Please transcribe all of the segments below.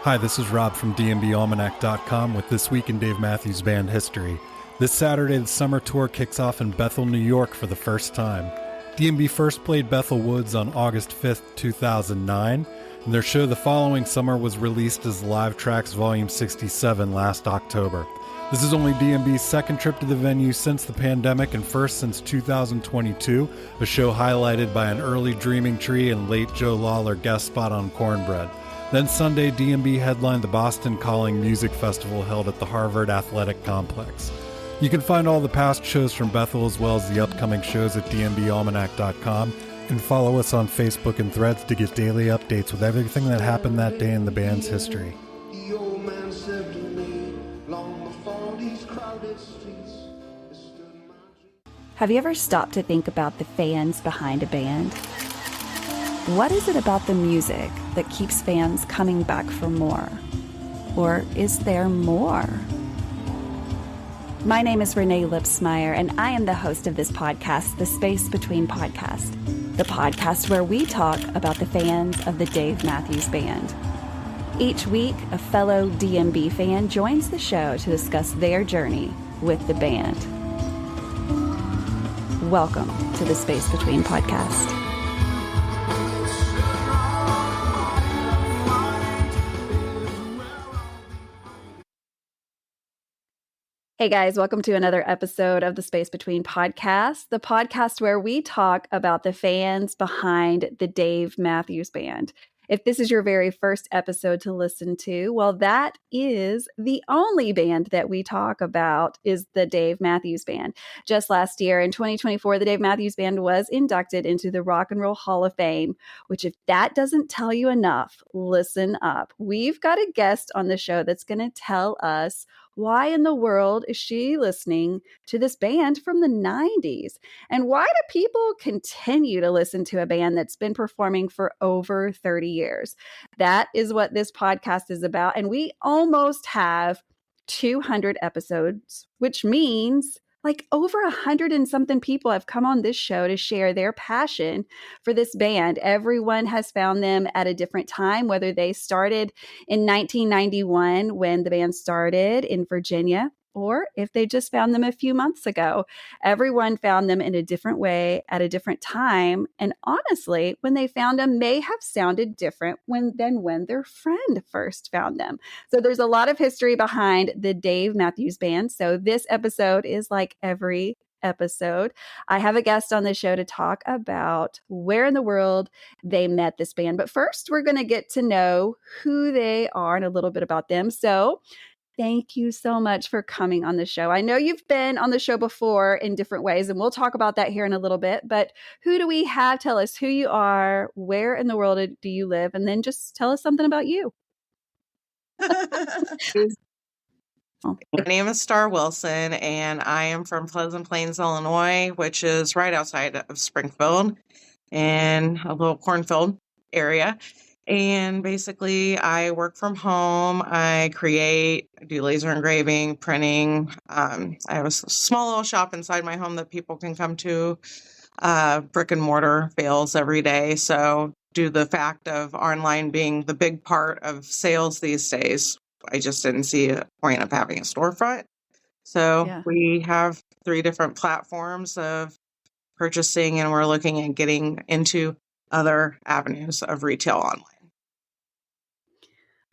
Hi, this is Rob from dnbalmanac.com with This Week in Dave Matthews Band History. This Saturday, the summer tour kicks off in Bethel, New York for the first time. DMB first played Bethel Woods on August 5th, 2009, and their show the following summer was released as Live Tracks Volume 67 last October. This is only DMB's second trip to the venue since the pandemic and first since 2022, a show highlighted by an early Dreaming Tree and late Joe Lawler guest spot on Cornbread. Then Sunday, DMB headlined the Boston Calling Music Festival held at the Harvard Athletic Complex. You can find all the past shows from Bethel as well as the upcoming shows at dnbalmanac.com and follow us on Facebook and Threads to get daily updates with everything that happened that day in the band's history. The old man said to me, long before these crowded streets, stood my dream. Have you ever stopped to think about the fans behind a band? What is it about the music that keeps fans coming back for more? Or is there more? My name is Renae Lipsmeyer, and I am the host of this podcast, The Space Between Podcast, the podcast where we talk about the fans of the Dave Matthews Band. Each week, a fellow DMB fan joins the show to discuss their journey with the band. Welcome to The Space Between Podcast. Hey guys, welcome to another episode of the Space Between Podcast, the podcast where we talk about the fans behind the Dave Matthews Band. If this is your very first episode to listen to, well, that is the only band that we talk about is the Dave Matthews Band. Just last year in 2024, the Dave Matthews Band was inducted into the Rock and Roll Hall of Fame, which if that doesn't tell you enough, listen up. We've got a guest on the show that's going to tell us why in the world is she listening to this band from the 90s? And why do people continue to listen to a band that's been performing for over 30 years? That is what this podcast is about. And we almost have 200 episodes, which means like over 100 and something people have come on this show to share their passion for this band. Everyone has found them at a different time, whether they started in 1991 when the band started in Virginia, or if they just found them a few months ago. Everyone found them in a different way at a different time. And honestly, when they found them may have sounded different than when their friend first found them. So there's a lot of history behind the Dave Matthews Band. So this episode is like every episode. I have a guest on the show to talk about where in the world they met this band. But first, we're going to get to know who they are and a little bit about them. So thank you so much for coming on the show. I know you've been on the show before in different ways, and we'll talk about that here in a little bit. But who do we have? Tell us who you are, where in the world do you live, and then just tell us something about you. My name is Star Wilson, and I am from Pleasant Plains, Illinois, which is right outside of Springfield in a little cornfield area. And basically, I work from home. I do laser engraving, printing. I have a small little shop inside my home that people can come to. Brick and mortar fails every day. So due to the fact of online being the big part of sales these days, I just didn't see a point of having a storefront. So we have 3 different platforms of purchasing, and we're looking at getting into other avenues of retail online.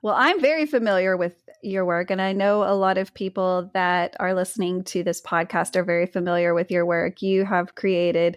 Well, I'm very familiar with your work, and I know a lot of people that are listening to this podcast are very familiar with your work. You have created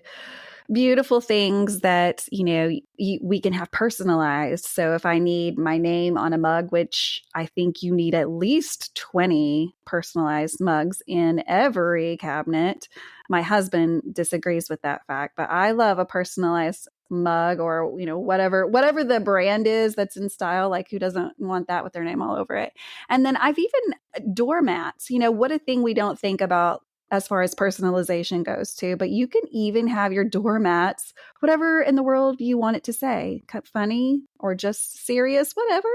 beautiful things that, we can have personalized. So if I need my name on a mug, which I think you need at least 20 personalized mugs in every cabinet. My husband disagrees with that fact, but I love a personalized mug or, whatever the brand is that's in style. Like, who doesn't want that with their name all over it? And then I've even doormats, what a thing we don't think about as far as personalization goes too, but you can even have your doormats, whatever in the world you want it to say, funny or just serious, whatever.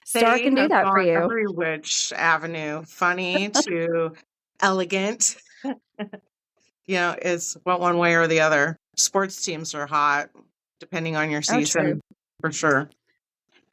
Star can do that for you. Every which avenue, funny to elegant, is one way or the other. Sports teams are hot, depending on your season, for sure.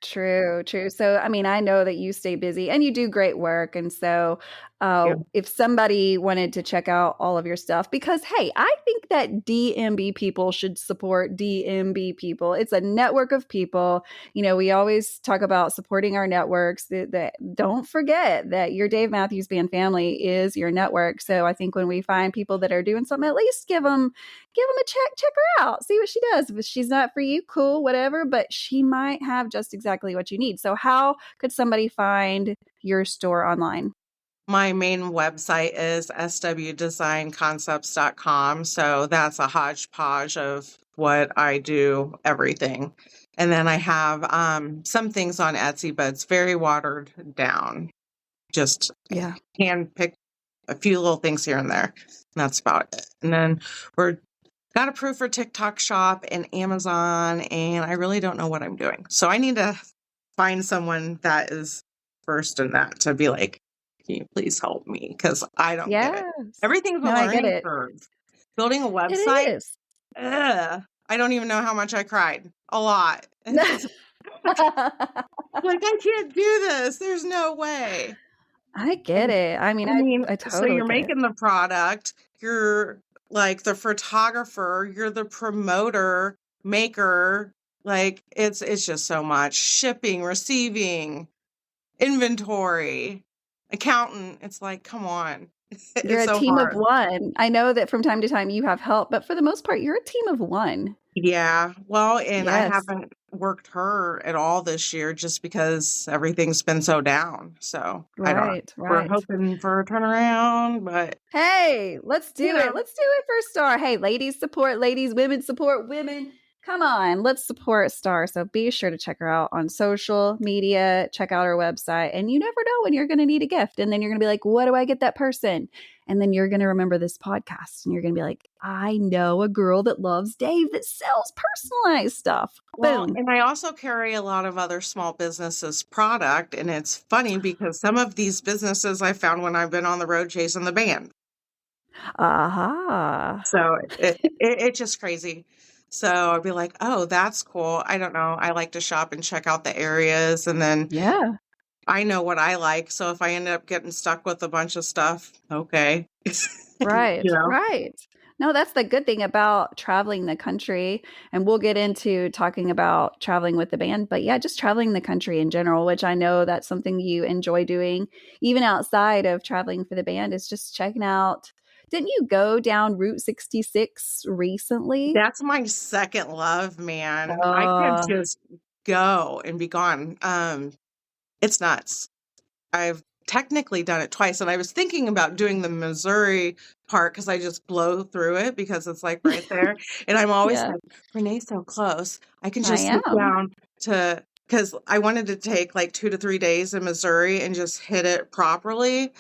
True, true. So, I mean, I know that you stay busy and you do great work. And so, Yeah. if somebody wanted to check out all of your stuff, because hey, I think that DMB people should support DMB people. It's a network of people. We always talk about supporting our networks. That don't forget that your Dave Matthews Band family is your network. So, I think when we find people that are doing something, at least give them a check her out, see what she does. If she's not for you, cool, whatever, but she might have just exactly what you need. So how could somebody find your store online? My main website is swdesignconcepts.com. So that's a hodgepodge of what I do, everything. And then I have some things on Etsy, but it's very watered down. Just Yeah. hand pick a few little things here and there. And that's about it. And then we're got approved for TikTok Shop and Amazon, and I really don't know what I'm doing. So I need to find someone that is first in that to be like, can you please help me? Because I don't get it. Yes. Everything's a No, I get learning it. curve. Building a It website, is. I don't even know how much I cried. A lot. Like, I can't do this. There's no way. I get it. I mean, I So totally you're get it. making the product, you're like the photographer, you're the promoter, maker, like it's just so much. Shipping, receiving, inventory, accountant. It's like, come on. You're It's a so team of hard. one. I know that from time to time you have help, but for the most part, you're a team of one. Yeah. Well, and I Yes. haven't worked her at all this year just because everything's been so down. So I don't know. Right, We're right. hoping for a turnaround, but Hey, let's do you know. it. Let's do it for Star. Hey, ladies support ladies, women support women. Come on, let's support Star. So be sure to check her out on social media, check out her website, and you never know when you're going to need a gift. And then you're going to be like, what do I get that person? And then you're going to remember this podcast and you're going to be like, I know a girl that loves Dave that sells personalized stuff. Well, Boom. and I also carry a lot of other small businesses product, and it's funny because some of these businesses I found when I've been on the road chasing the band. Aha. So it's just crazy. So I'd be like, oh, that's cool. I don't know. I like to shop and check out the areas, and then Yeah. I know what I like. So if I end up getting stuck with a bunch of stuff, okay. Right, You know? right. No, that's the good thing about traveling the country. And we'll get into talking about traveling with the band, but yeah, just traveling the country in general, which I know that's something you enjoy doing, even outside of traveling for the band, is just checking out. Didn't you go down Route 66 recently? That's my second love, man. I could Uh, just go and be gone. It's nuts. I've technically done it twice, and I was thinking about doing the Missouri part because I just blow through it because it's like right there. And I'm always yeah, like, Renee's so close. I can I just sit am. down to because I wanted to take like 2 to 3 days in Missouri and just hit it properly.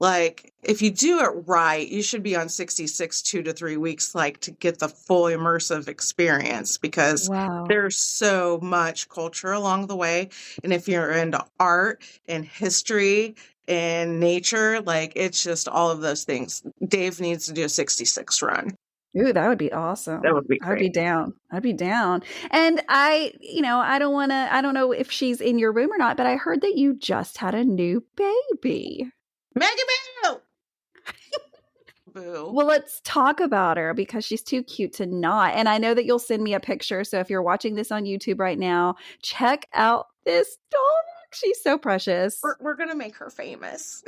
Like, if you do it right, you should be on 66 2 to 3 weeks, like to get the full immersive experience because Wow. there's so much culture along the way. And if you're into art and history and nature, like it's just all of those things. Dave needs to do a 66 run. Ooh, that would be That awesome. would be I'd be great. down. I'd be down. And I don't know if she's in your room or not, but I heard that you just had a new baby. Maggie Boo! Boo. Well, let's talk about her because she's too cute to not. And I know that you'll send me a picture. So if you're watching this on YouTube right now, check out this dog. She's so precious. We're going to make her famous.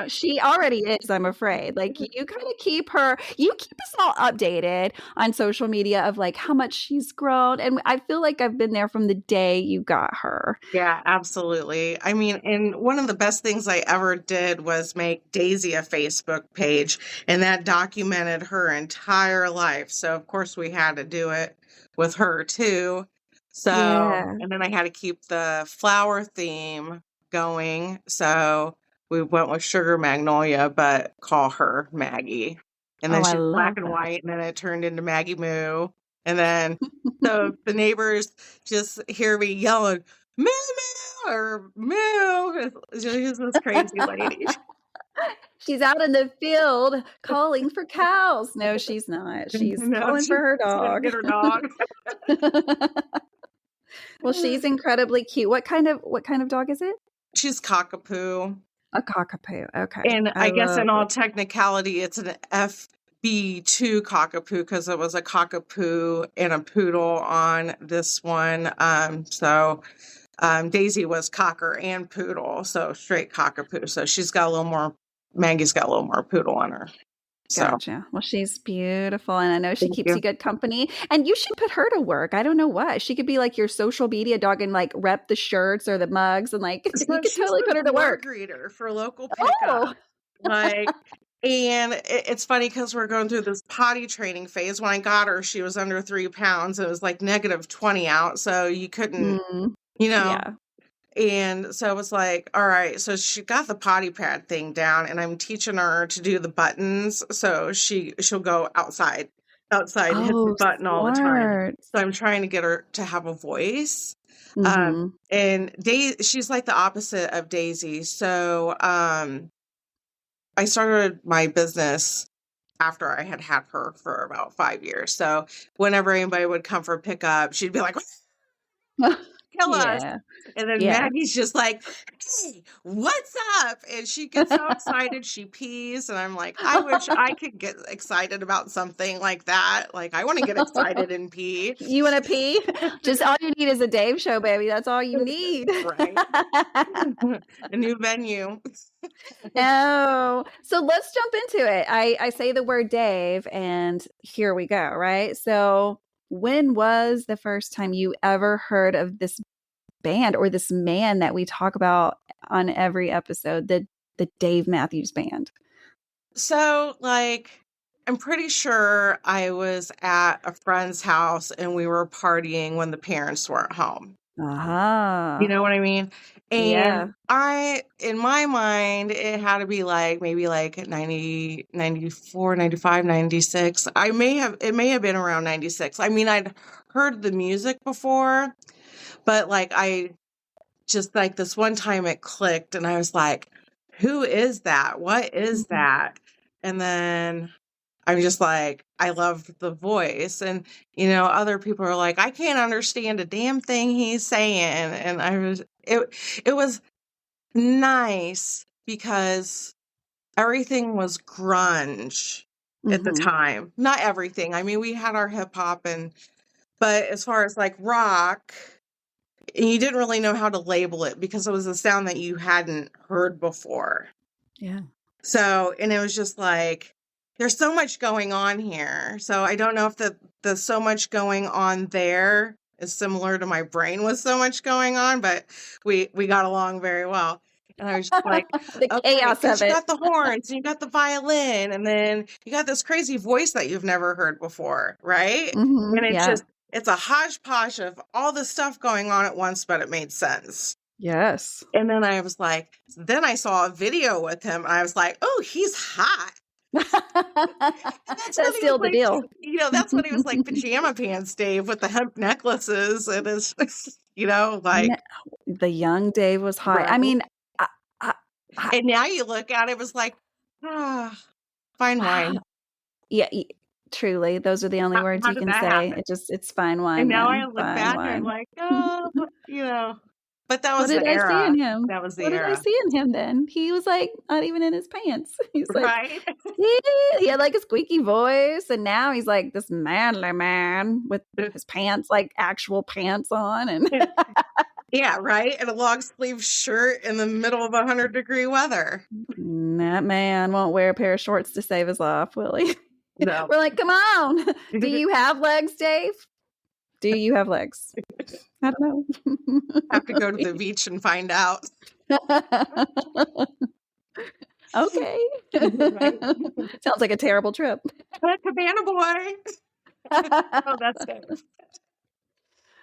She already is, I'm afraid. Like you kind of keep us all updated on social media of like how much she's grown. And I feel like I've been there from the day you got her. Yeah, absolutely. I mean, and one of the best things I ever did was make Daisy a Facebook page, and that documented her entire life. So, of course, we had to do it with her too. So, Yeah. and then I had to keep the flower theme going. So, we went with Sugar Magnolia, but call her Maggie. And then Oh, I she's black love and that. white, and then it turned into Maggie Moo. And then so the neighbors just hear me yelling, moo moo or moo. She's this crazy lady. She's out in the field calling for cows. No, she's not. She's No, calling for her she's gonna dog. get her dog. Well, she's incredibly cute. What kind of dog is it? She's cockapoo. A cockapoo. Okay. And I guess love in all it. technicality, it's an FB2 cockapoo because it was a cockapoo and a poodle on this one. So Daisy was cocker and poodle, so straight cockapoo. So she's got a little more, Maggie's got a little more poodle on her. So Gotcha. Well, she's beautiful, and I know she thank keeps you. you good company. And you should put her to work. I don't know what. She could be like your social media dog and like rep the shirts or the mugs, and like So you could she's totally the put her to door work. greeter for local Oh, pickup. Like, and it's funny because we're going through this potty training phase. When I got her, she was under 3 pounds. It was like -20 out, so you couldn't, mm, you know. yeah. And so it was like, all right, so she got the potty pad thing down, and I'm teaching her to do the buttons. So she'll go outside and hit the Oh, button all the time. smart. So I'm trying to get her to have a voice. Mm-hmm. And she's like the opposite of Daisy. So I started my business after I had her for about 5 years. So whenever anybody would come for pickup, she'd be like, kill us. Yeah. And then Yeah. Maggie's just like, hey, what's up? And she gets so excited, she pees. And I'm like, I wish I could get excited about something like that. Like, I want to get excited and pee. You want to pee? Just all you need is a Dave show, baby. That's all you need. Right. A new venue. No. So let's jump into it. I say the word Dave, and here we go, right? So when was the first time you ever heard of this band or this man that we talk about on every episode, the Dave Matthews Band? So, like, I'm pretty sure I was at a friend's house and we were partying when the parents weren't home. Uh-huh. You know what I mean? Yeah. And in my mind, it had to be like maybe like 90, 94, 95, 96. It may have been around 96. I mean, I'd heard the music before, but like I just like this one time it clicked and I was like, who is that? What is Mhm. that? And then I'm just like, I love the voice. And, other people are like, I can't understand a damn thing he's saying. And it was nice because everything was grunge at the Mhm. time. Not everything. I mean, we had our hip hop but as far as like rock, you didn't really know how to label it because it was a sound that you hadn't heard before. Yeah. So, and it was just like, there's so much going on here. So I don't know if the so much going on there is similar to my brain with so much going on, but we got along very well. And I was just like, The okay, chaos 'cause of you it. got the horns and you got the violin and then you got this crazy voice that you've never heard before, right? Mhm. And Yeah. it's a hodgepodge of all this stuff going on at once, but it made sense. Yes. And then I was like, then I saw a video with him. And I was like, oh, he's hot. That's when he still was the deal. That's when he was like pajama pants Dave with the hemp necklaces and his, like. The young Dave was hot. Right. I mean, And now you look at it, it was like, fine wine. Yeah, truly, those are the only words How you did can that say. happen? It's fine wine. And now man. I look Fine back wine. and I'm like, but that was What did the I era. see in him? That was the What era. did I see in him then? He was like not even in his pants. He's like, Right? he had like a squeaky voice, and now he's like this manly man with his pants, like actual pants on, and Yeah, right. And a long sleeve shirt in the middle of 100-degree weather. that man won't wear a pair of shorts to save his life, will he? No. We're like, come on. Do you have legs, Dave? Do you have legs? I don't know. Have to go to the beach and find out. Okay. Right. Sounds like a terrible trip. Cabana boy. Oh, that's good.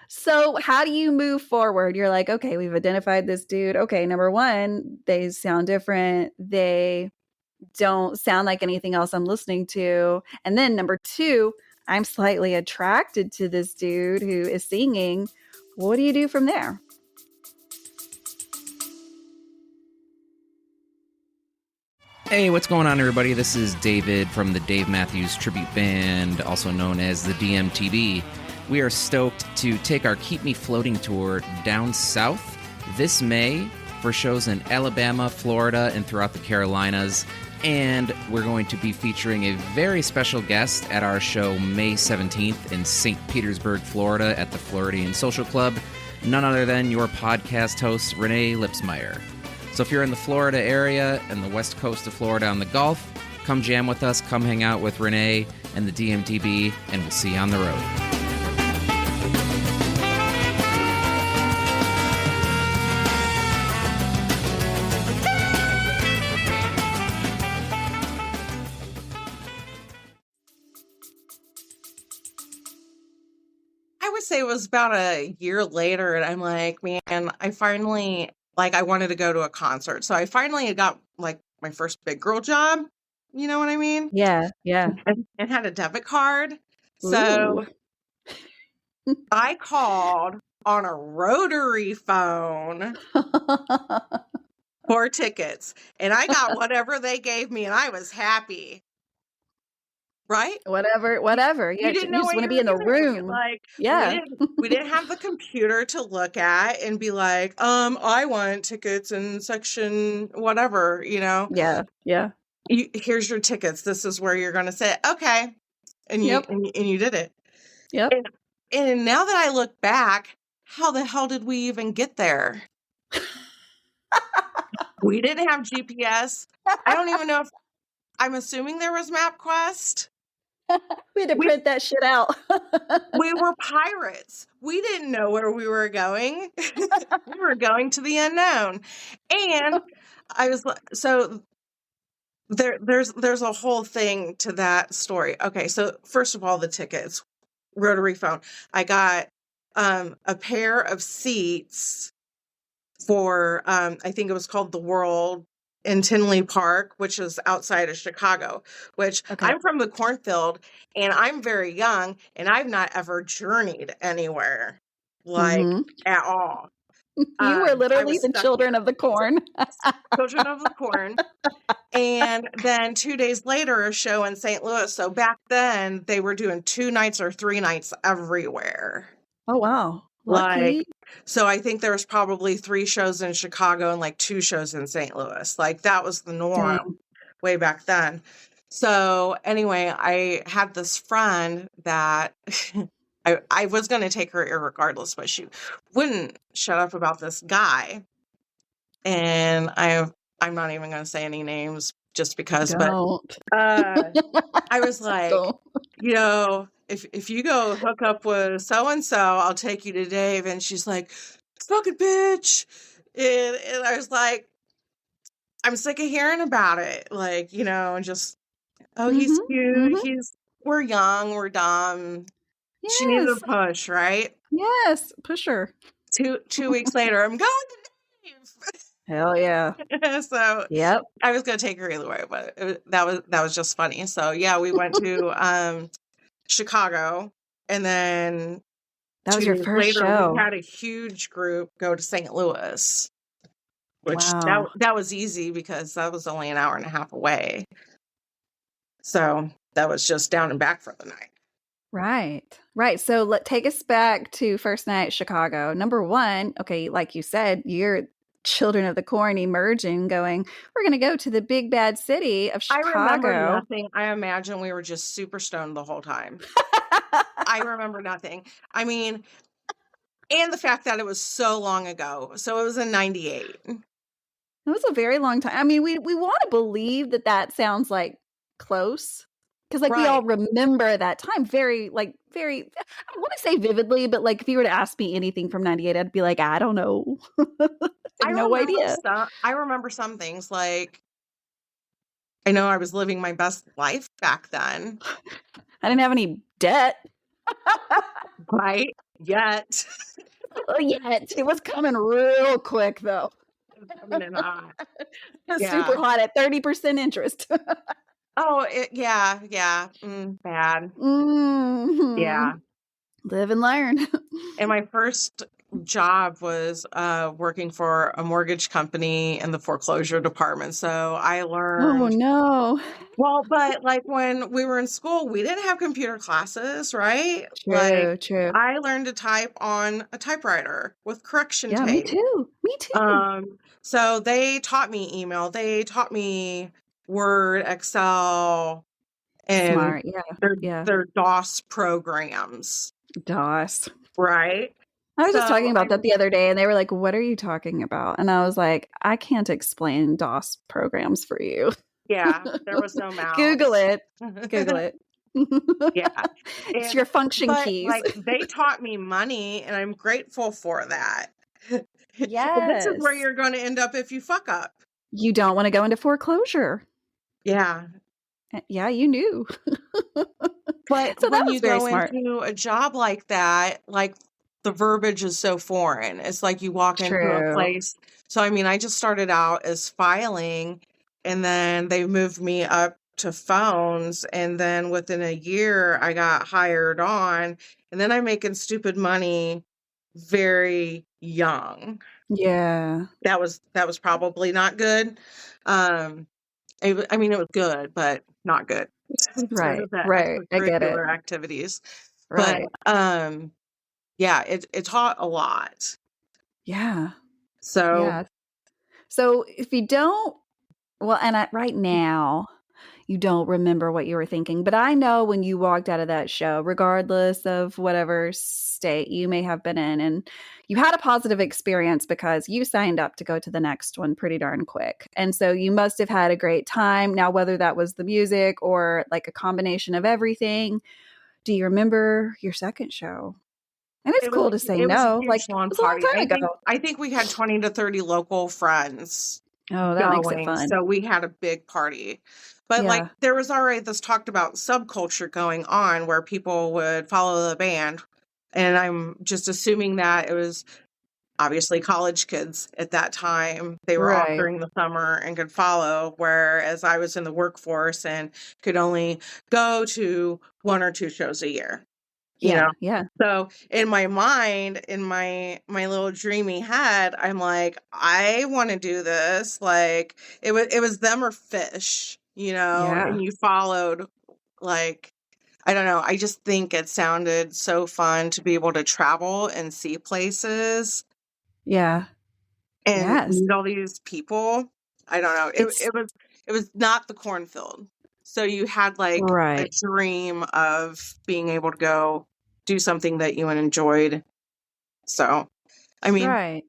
So how do you move forward? You're like, okay, we've identified this dude. Okay, number one, they sound different. They don't sound like anything else I'm listening to. And then number two, I'm slightly attracted to this dude who is singing. What do you do from there? Hey, what's going on, everybody? This is David from the Dave Matthews Tribute Band, also known as the DMTB. We are stoked to take our Keep Me Floating tour down south this May for shows in Alabama, Florida, and throughout the Carolinas. And we're going to be featuring a very special guest at our show May 17th in St. Petersburg, Florida at the Floridian Social Club. None other than your podcast host, Renae Lipsmeyer. So if you're in the Florida area and the west coast of Florida on the Gulf, come jam with us, come hang out with Renae and the DMTB, and we'll see you on the road. I would say it was about a year later, and I'm like, man, I finally, like, I wanted to go to a concert. So I finally got, like, my first big girl job. You know what I mean? Yeah, yeah. And had a debit card. So I called on a rotary phone for tickets, and I got whatever they gave me, and I was happy. Right? Whatever. Yeah, You didn't you know just what want to you be in were the doing. room. Like, Yeah. we didn't have the computer to look at and be like, I want tickets in section whatever, you know. Yeah, yeah. Here's your tickets. This is where you're going to sit. Okay. And you Yep. and you did it. Yep. And now that I look back, how the hell did we even get there? We didn't have GPS. I don't even know if I'm assuming there was MapQuest. We had to print that shit out. We were pirates. We didn't know where we were going. We were going to the unknown. And I was like, so there's a whole thing to that story. Okay, so first of all, the tickets, rotary phone. I got a pair of seats for I think it was called The World in Tinley Park, which is outside of Chicago, which Okay. I'm from the cornfield and I'm very young and I've not ever journeyed anywhere like at all. You were I literally was the stuck children here. of the corn. Children of the Corn. And then 2 days later, a show in St. Louis. So back then they were doing 2 nights or 3 nights everywhere. Oh, wow. Lucky. Like, so I think there was probably 3 shows in Chicago and like 2 shows in St. Louis. Like that was the norm Dang. way back then. So anyway, I had this friend that I was going to take her irregardless, but she wouldn't shut up about this guy. And I'm not even going to say any names just because, Don't. but I was like, Don't. you know, if you go hook up with so-and-so, I'll take you to Dave. And she's like, fucking bitch. And I was like, I'm sick of hearing about it. Like, you know, and just, he's cute. We're young. We're dumb. Yes. She needs a push, right? Yes. Push her. 2 weeks later, I'm going to Dave. Hell yeah. So Yep. I was going to take her either way, but that was just funny. So yeah, we went to Chicago, and then That was 2 your days first later, show. we had a huge group go to St. Louis, which Wow. that was easy because that was only an hour and a half away. So that was just down and back for the night. Right. So take us back to first night Chicago. Number one, okay, like you said, you're children of the corn emerging, going, we're going to go to the big bad city of Chicago. I remember nothing. I imagine we were just super stoned the whole time. I remember nothing. I mean, and the fact that it was so long ago. So it was in 98. It was a very long time. I mean, we want to believe that sounds like close. Because like we all remember that time very, I want to say vividly, but like if you were to ask me anything from 98, I'd be like, I don't know. I have no idea. I remember some things like, I know I was living my best life back then. I didn't have any debt. Right? Yet. Yet. It was coming real quick though. Coming in hot. Super hot at 30% interest. Oh, yeah. Bad. Mm-hmm. Yeah. Live and learn. And my first job was working for a mortgage company in the foreclosure department. So I Oh learned, no. well, but like when we were in school, we didn't have computer classes, right? Like True. I learned to type on a typewriter with correction Yeah, me tape. too. Me too. So they taught me email, they taught me Word, Excel, and Smart. Yeah. their Yeah. their DOS programs, DOS. right? I was just talking So about that the other day and they were like, "What are you talking about?" And I was like, "I can't explain DOS programs for you." yeah, there was no Google mouse. it. Google it. Yeah. It's And your function but keys. like they taught me money and I'm grateful for that. This is where Yes. you're going to end up if you fuck up. You don't want to go into foreclosure. Yeah. Yeah, you knew. But So that when was you very go smart. into a job like that, like the verbiage is so foreign. It's like you walk into a True. place. So, I mean, I just started out as filing and then they moved me up to phones. And then within a year, I got hired on. And then I'm making stupid money very young. Yeah. That was probably not good. Um, I mean, it was good, but not good. Sort Right. of the Right. I get it. extracurricular activities. But, Right. yeah, it taught a lot. Yeah. So Yeah. So if you don't, well, and right now, you don't remember what you were thinking, but I know when you walked out of that show, regardless of whatever state you may have been in, and you had a positive experience because you signed up to go to the next one pretty darn quick. And so you must have had a great time. Now, whether that was the music or like a combination of everything, do you remember your second show? And it's cool to say it was a no. Like, huge it lawn was a long party. time ago. I think we had 20 to 30 local friends Oh, that makes it going. fun. So we had a big party. But like Yeah. there was already this talked about subculture going on where people would follow the band. And I'm just assuming that it was obviously college kids at that time. They were off Right. during the summer and could follow, whereas I was in the workforce and could only go to one or two shows a year. You Yeah. know? Yeah. So in my mind, in my little dreamy head, I'm like, I want to do this. Like it was them or fish, Yeah. and you followed like I don't know. I just think it sounded so fun to be able to travel and see places Yeah. and Yes. meet all these people. I don't know. It's It was not the cornfield. So you had like a right. dream of being able to go do something that you enjoyed. So, I mean, Right.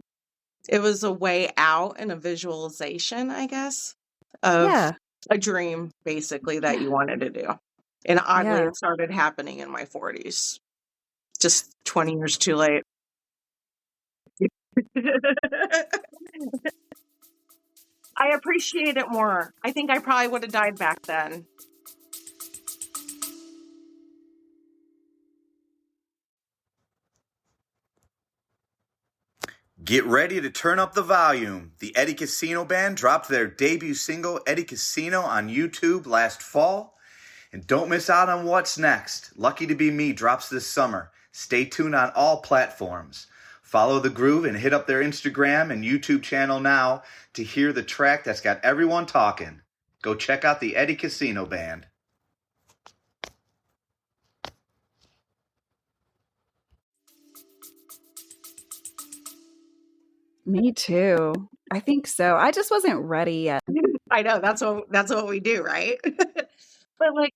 it was a way out and a visualization, I guess, of Yeah. a dream basically that you wanted to do. And oddly, Yeah. it started happening in my 40s, just 20 years too late. I appreciate it more. I think I probably would have died back then. Get ready to turn up the volume. The Eddie Casino Band dropped their debut single, Eddie Casino, on YouTube last fall. And don't miss out on what's next. Lucky to Be Me drops this summer. Stay tuned on all platforms. Follow the groove and hit up their Instagram and YouTube channel now to hear the track that's got everyone talking. Go check out the Eddie Casino Band. Me too. I think so. I just wasn't ready yet. I know that's what we do, right? But like,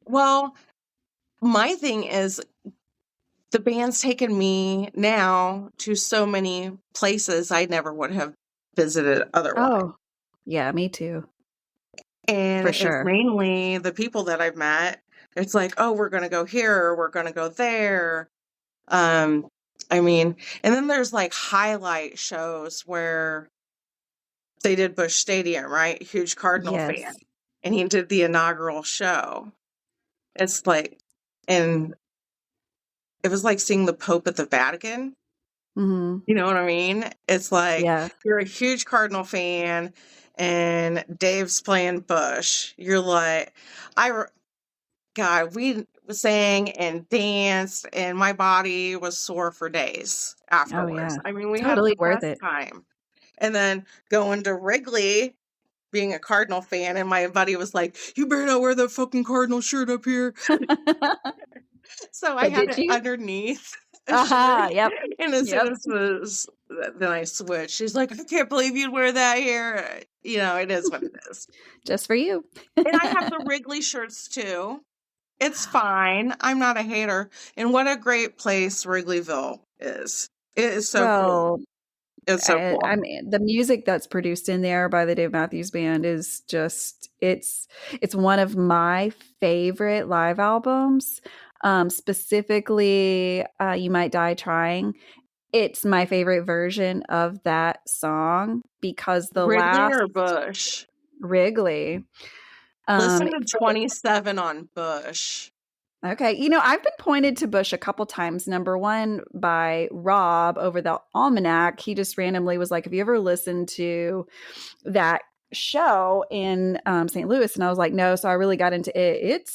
well, my thing is the band's taken me now to so many places I never would have visited otherwise. Oh, yeah, me too. And For it's sure. mainly the people that I've met. It's like, oh, we're going to go here, or we're going to go there. I mean, and then there's like highlight shows where they did Busch Stadium, right? Huge Cardinal fan. Yes. And he did the inaugural show. It's like, and it was like seeing the Pope at the Vatican. Hmm. You know what I mean? It's like Yeah. you're a huge Cardinal fan and Dave's playing Bush. You're like, God, sang and danced, and my body was sore for days afterwards. Oh, yeah. I mean, we had Totally the worth best it. time. And then going to Wrigley, being a Cardinal fan, and my buddy was like, "You better not wear that fucking Cardinal shirt up here." So I But had did it you? underneath a Aha, shirt. yep. And as Yep. soon as then I switched. She's like, "I can't believe you'd wear that here." You know, it is what it is. Just for you. And I have the Wrigley shirts too. It's fine. I'm not a hater. And what a great place Wrigleyville is. It is so cool. Well, It's so cool. I mean, the music that's produced in there by the Dave Matthews Band is just it's one of my favorite live albums. Specifically, You Might Die Trying. It's my favorite version of that song because the Wrigley last or Bush? Wrigley. Listen to 27 on Bush. Okay. You know, I've been pointed to Bush a couple times. Number one, by Rob over the Almanac. He just randomly was like, "Have you ever listened to that show in St. Louis?" And I was like, "No." So I really got into it.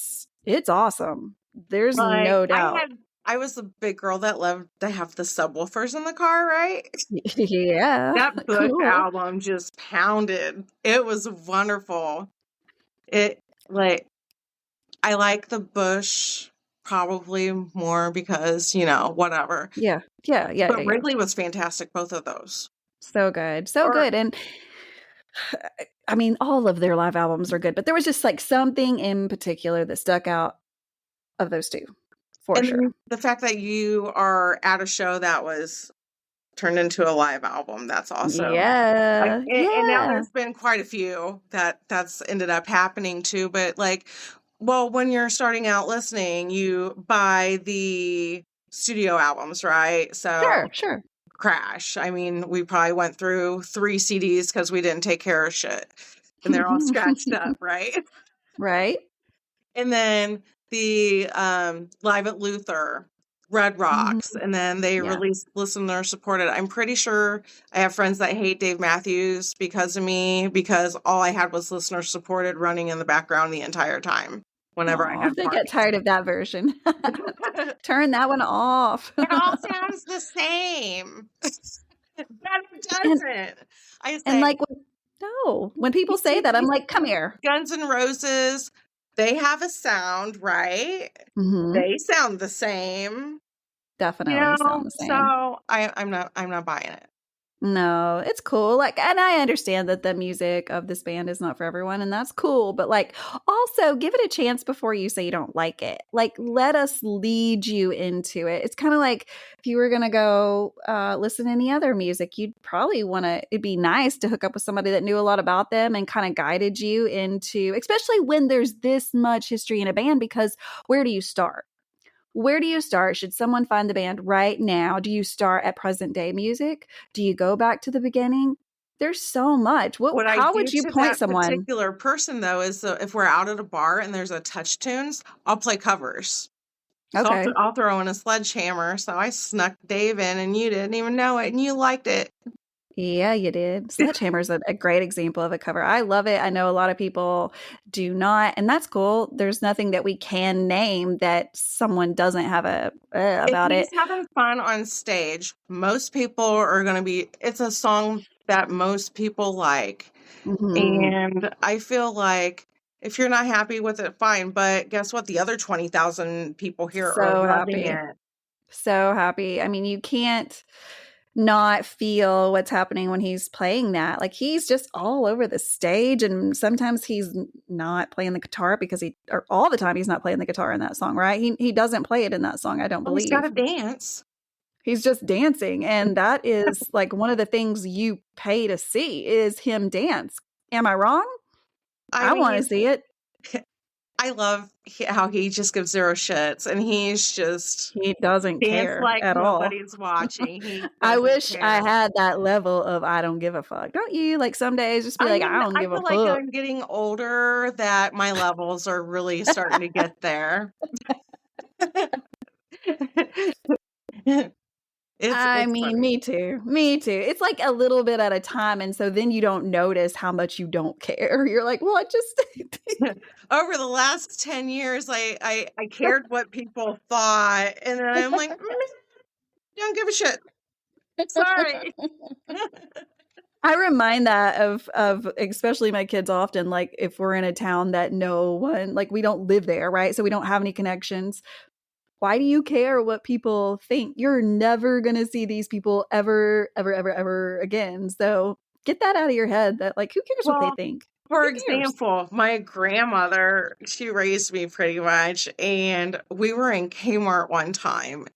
It's awesome. There's no doubt. I was the big girl that loved to have the subwoofers in the car, right? Yeah. That Bush album just pounded. It was wonderful. I like the Bush probably more because, you know, whatever. Yeah. But Wrigley was fantastic, both of those. So good. So good. And I mean, all of their live albums are good, but there was just like something in particular that stuck out of those two, for sure. The fact that you are at a show that was turned into a live album, that's awesome. Yeah. And now there's been quite a few that's ended up happening too, but like, well, when you're starting out listening, you buy the studio albums, right? So Sure. Crash. I mean, we probably went through 3 CDs because we didn't take care of shit. And they're all scratched up, right? Right. And then the Live at Luther, Red Rocks, and then they released Listener Supported. I'm pretty sure I have friends that hate Dave Matthews because of me, because all I had was Listener Supported running in the background the entire time. Whenever I had they get tired of that version. Turn that one off. It all sounds the same. But it doesn't. I say, and like, when people say that, I'm like, come here. Guns N' Roses, they have a sound, right? Mm-hmm. They sound the same. Definitely sound the same. So I'm not buying it. No, it's cool. Like, and I understand that the music of this band is not for everyone, and that's cool. But like, also give it a chance before you say you don't like it. Like, let us lead you into it. It's kind of like if you were gonna go listen to any other music, you'd probably want to. It'd be nice to hook up with somebody that knew a lot about them and kind of guided you into, especially when there's this much history in a band. Because where do you start? Where do you start? Should someone find the band right now? Do you start at present day music? Do you go back to the beginning? There's so much. How would you point someone? That particular person, though, is if we're out at a bar and there's a touch tunes, I'll play covers. Okay. So I'll throw in a Sledgehammer. So I snuck Dave in and you didn't even know it and you liked it. Yeah, you did. Sledgehammer's a great example of a cover. I love it. I know a lot of people do not, and that's cool. There's nothing that we can name that someone doesn't have about it. If he's having fun on stage, most people are going to be, it's a song that most people like. Mm-hmm. And I feel like if you're not happy with it, fine. But guess what? The other 20,000 people here are loving it. So happy. I mean, you can't not feel what's happening when he's playing that. Like, he's just all over the stage, and sometimes he's not playing the guitar or all the time he's not playing the guitar in that song, right? He doesn't play it in that song, I don't believe. He's got to dance. He's just dancing, and that is like one of the things you pay to see is him dance. Am I wrong? I want to see it. I love how he just gives zero shits, and he doesn't care like at all. Nobody's watching. I wish I had that level of I don't give a fuck. Don't you? Like, some days just be I don't give a fuck. I feel like I'm getting older that my levels are really starting to get there. It's mean, funny. me too. Me too. It's like a little bit at a time. And so then you don't notice how much you don't care. You're like, well, I just. Over the last 10 years, I cared what people thought, and then I'm like, don't give a shit. Sorry. I remind that of especially my kids often, like if we're in a town that no one, like we don't live there, right? So we don't have any connections. Why do you care what people think? You're never going to see these people ever, ever, ever, ever again. So get that out of your head that like, who cares what they Well, think? for Who cares? example, my grandmother, she raised me pretty much, and we were in Kmart one time.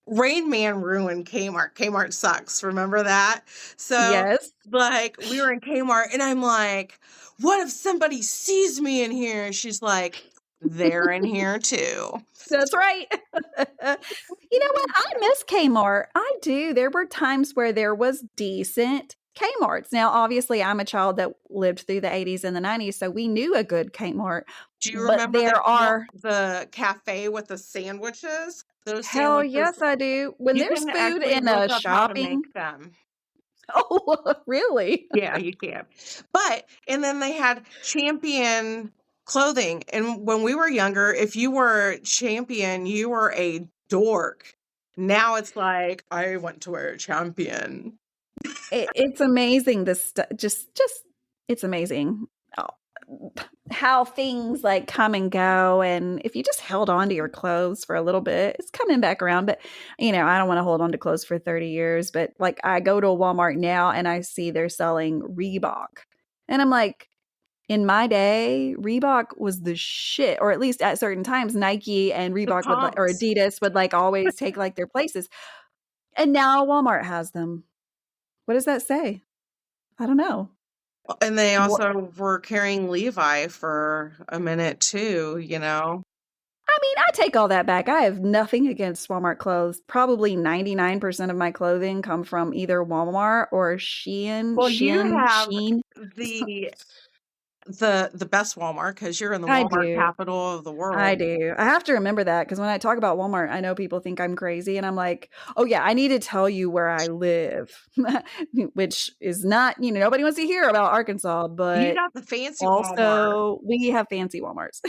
Rain Man ruined Kmart. Kmart sucks. Remember that? So, Yes, like, we were in Kmart, and I'm like, what if somebody sees me in here? She's like, they're in here too. that's right. You know what? I miss Kmart. I do. There were times where there was decent Kmarts. Now, obviously, I'm a child that lived through the 80s and the 90s, so we knew a good Kmart. Do you But remember there are, the cafe with the sandwiches? Those hell sandwiches, yes, I do. When you there's can food actually in look a up how to shopping, make them. oh, really? Yeah, you can. But, and then they had Champion clothing. And when we were younger, if you were Champion, you were a dork. Now it's like, I want to wear Champion. It's amazing. This stuff, just it's amazing how things like come and go. And if you just held on to your clothes for a little bit, it's coming back around. But you know, I don't want to hold on to clothes for 30 years. But like, I go to a Walmart now and I see they're selling Reebok, and I'm like, in my day, Reebok was the shit, or at least at certain times, Nike and The Reebok would like, or pumps. Adidas would like always take like their places. And now Walmart has them. What does that say? I don't know. And they What? also were carrying Levi for a minute too, you know? I mean, I take all that back. I have nothing against Walmart clothes. Probably 99% of my clothing come from either Walmart or Shein. Well, you have Shein. the best Walmart because you're in the I Walmart do. capital of the I world. do. I have to remember that because when I talk about Walmart, I know people think I'm crazy. And I'm like, oh, yeah, I need to tell you where I live, which is not, you know, nobody wants to hear about Arkansas, You but got the fancy Walmart. also we have fancy Walmarts.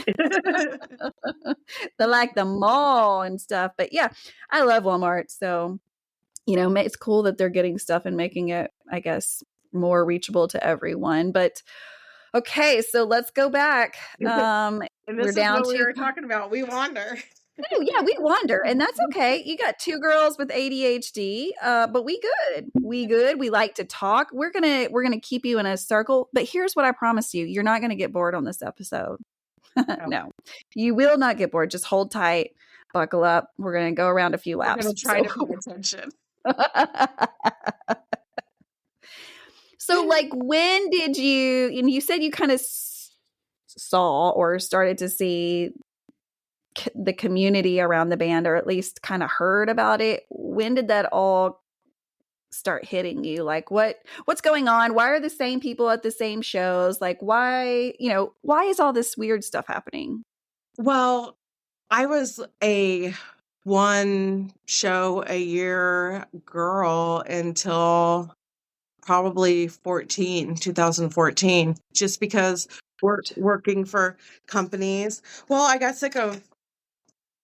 They're like the mall and stuff. But yeah, I love Walmart. So, you know, it's cool that they're getting stuff and making it, I guess, more reachable to everyone. But okay, so let's go back. And We're this is down what we to were talking about. We wander. oh yeah, we wander, and that's okay. You got two girls with ADHD, but we good. We good. We like to talk. We're gonna keep you in a circle. But here's what I promise you: you're not gonna get bored on this episode. No, you will not get bored. Just hold tight, buckle up. We're gonna go around a few We're laps. going to try to pay attention. So, like, when did you? And you said you kind of saw or started to see the community around the band, or at least kind of heard about it. When did that all start hitting you? Like, what's going on? Why are the same people at the same shows? Like, why, you know, why is all this weird stuff happening? Well, I was a one show a year girl until probably 2014, just because working for companies. Well, I got sick of,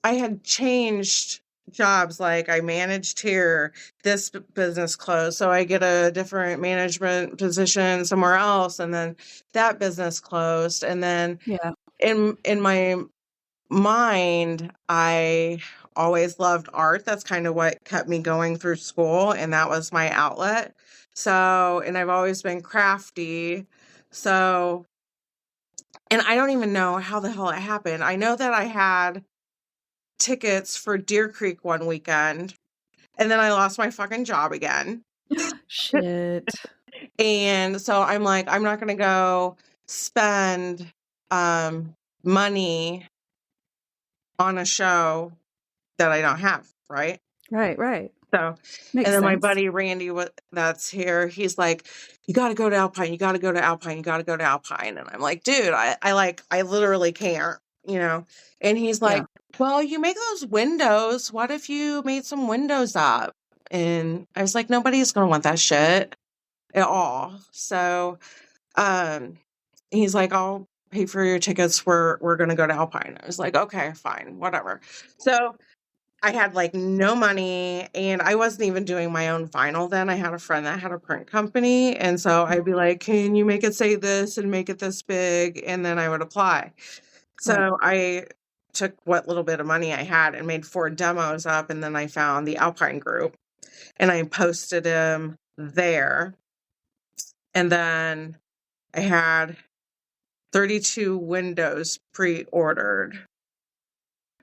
I had changed jobs. Like I managed here, this business closed, so I get a different management position somewhere else, and then that business closed, and then Yeah. in my mind, I always loved art. That's kind of what kept me going through school, and that was my outlet. So, and I've always been crafty. So, and I don't even know how the hell it happened. I know that I had tickets for Deer Creek one weekend, and then I lost my fucking job again. Shit. And so I'm like, I'm not going to go spend money on a show that I don't have, right? Right. So, Makes and then my sense. buddy Randy, that's here, he's like, you got to go to Alpine. You got to go to Alpine. You got to go to Alpine. And I'm like, dude, I literally can't, you know? And he's like, well, you make those windows. What if you made some windows up? And I was like, nobody's going to want that shit at all. So he's like, I'll pay for your tickets. We're going to go to Alpine. I was like, okay, fine, whatever. So I had like no money, and I wasn't even doing my own vinyl then. I had a friend that had a print company. And so I'd be like, can you make it say this and make it this big? And then I would apply. So I took what little bit of money I had and made 4 demos up. And then I found the Alpine group and I posted them there. And then I had 32 windows pre-ordered.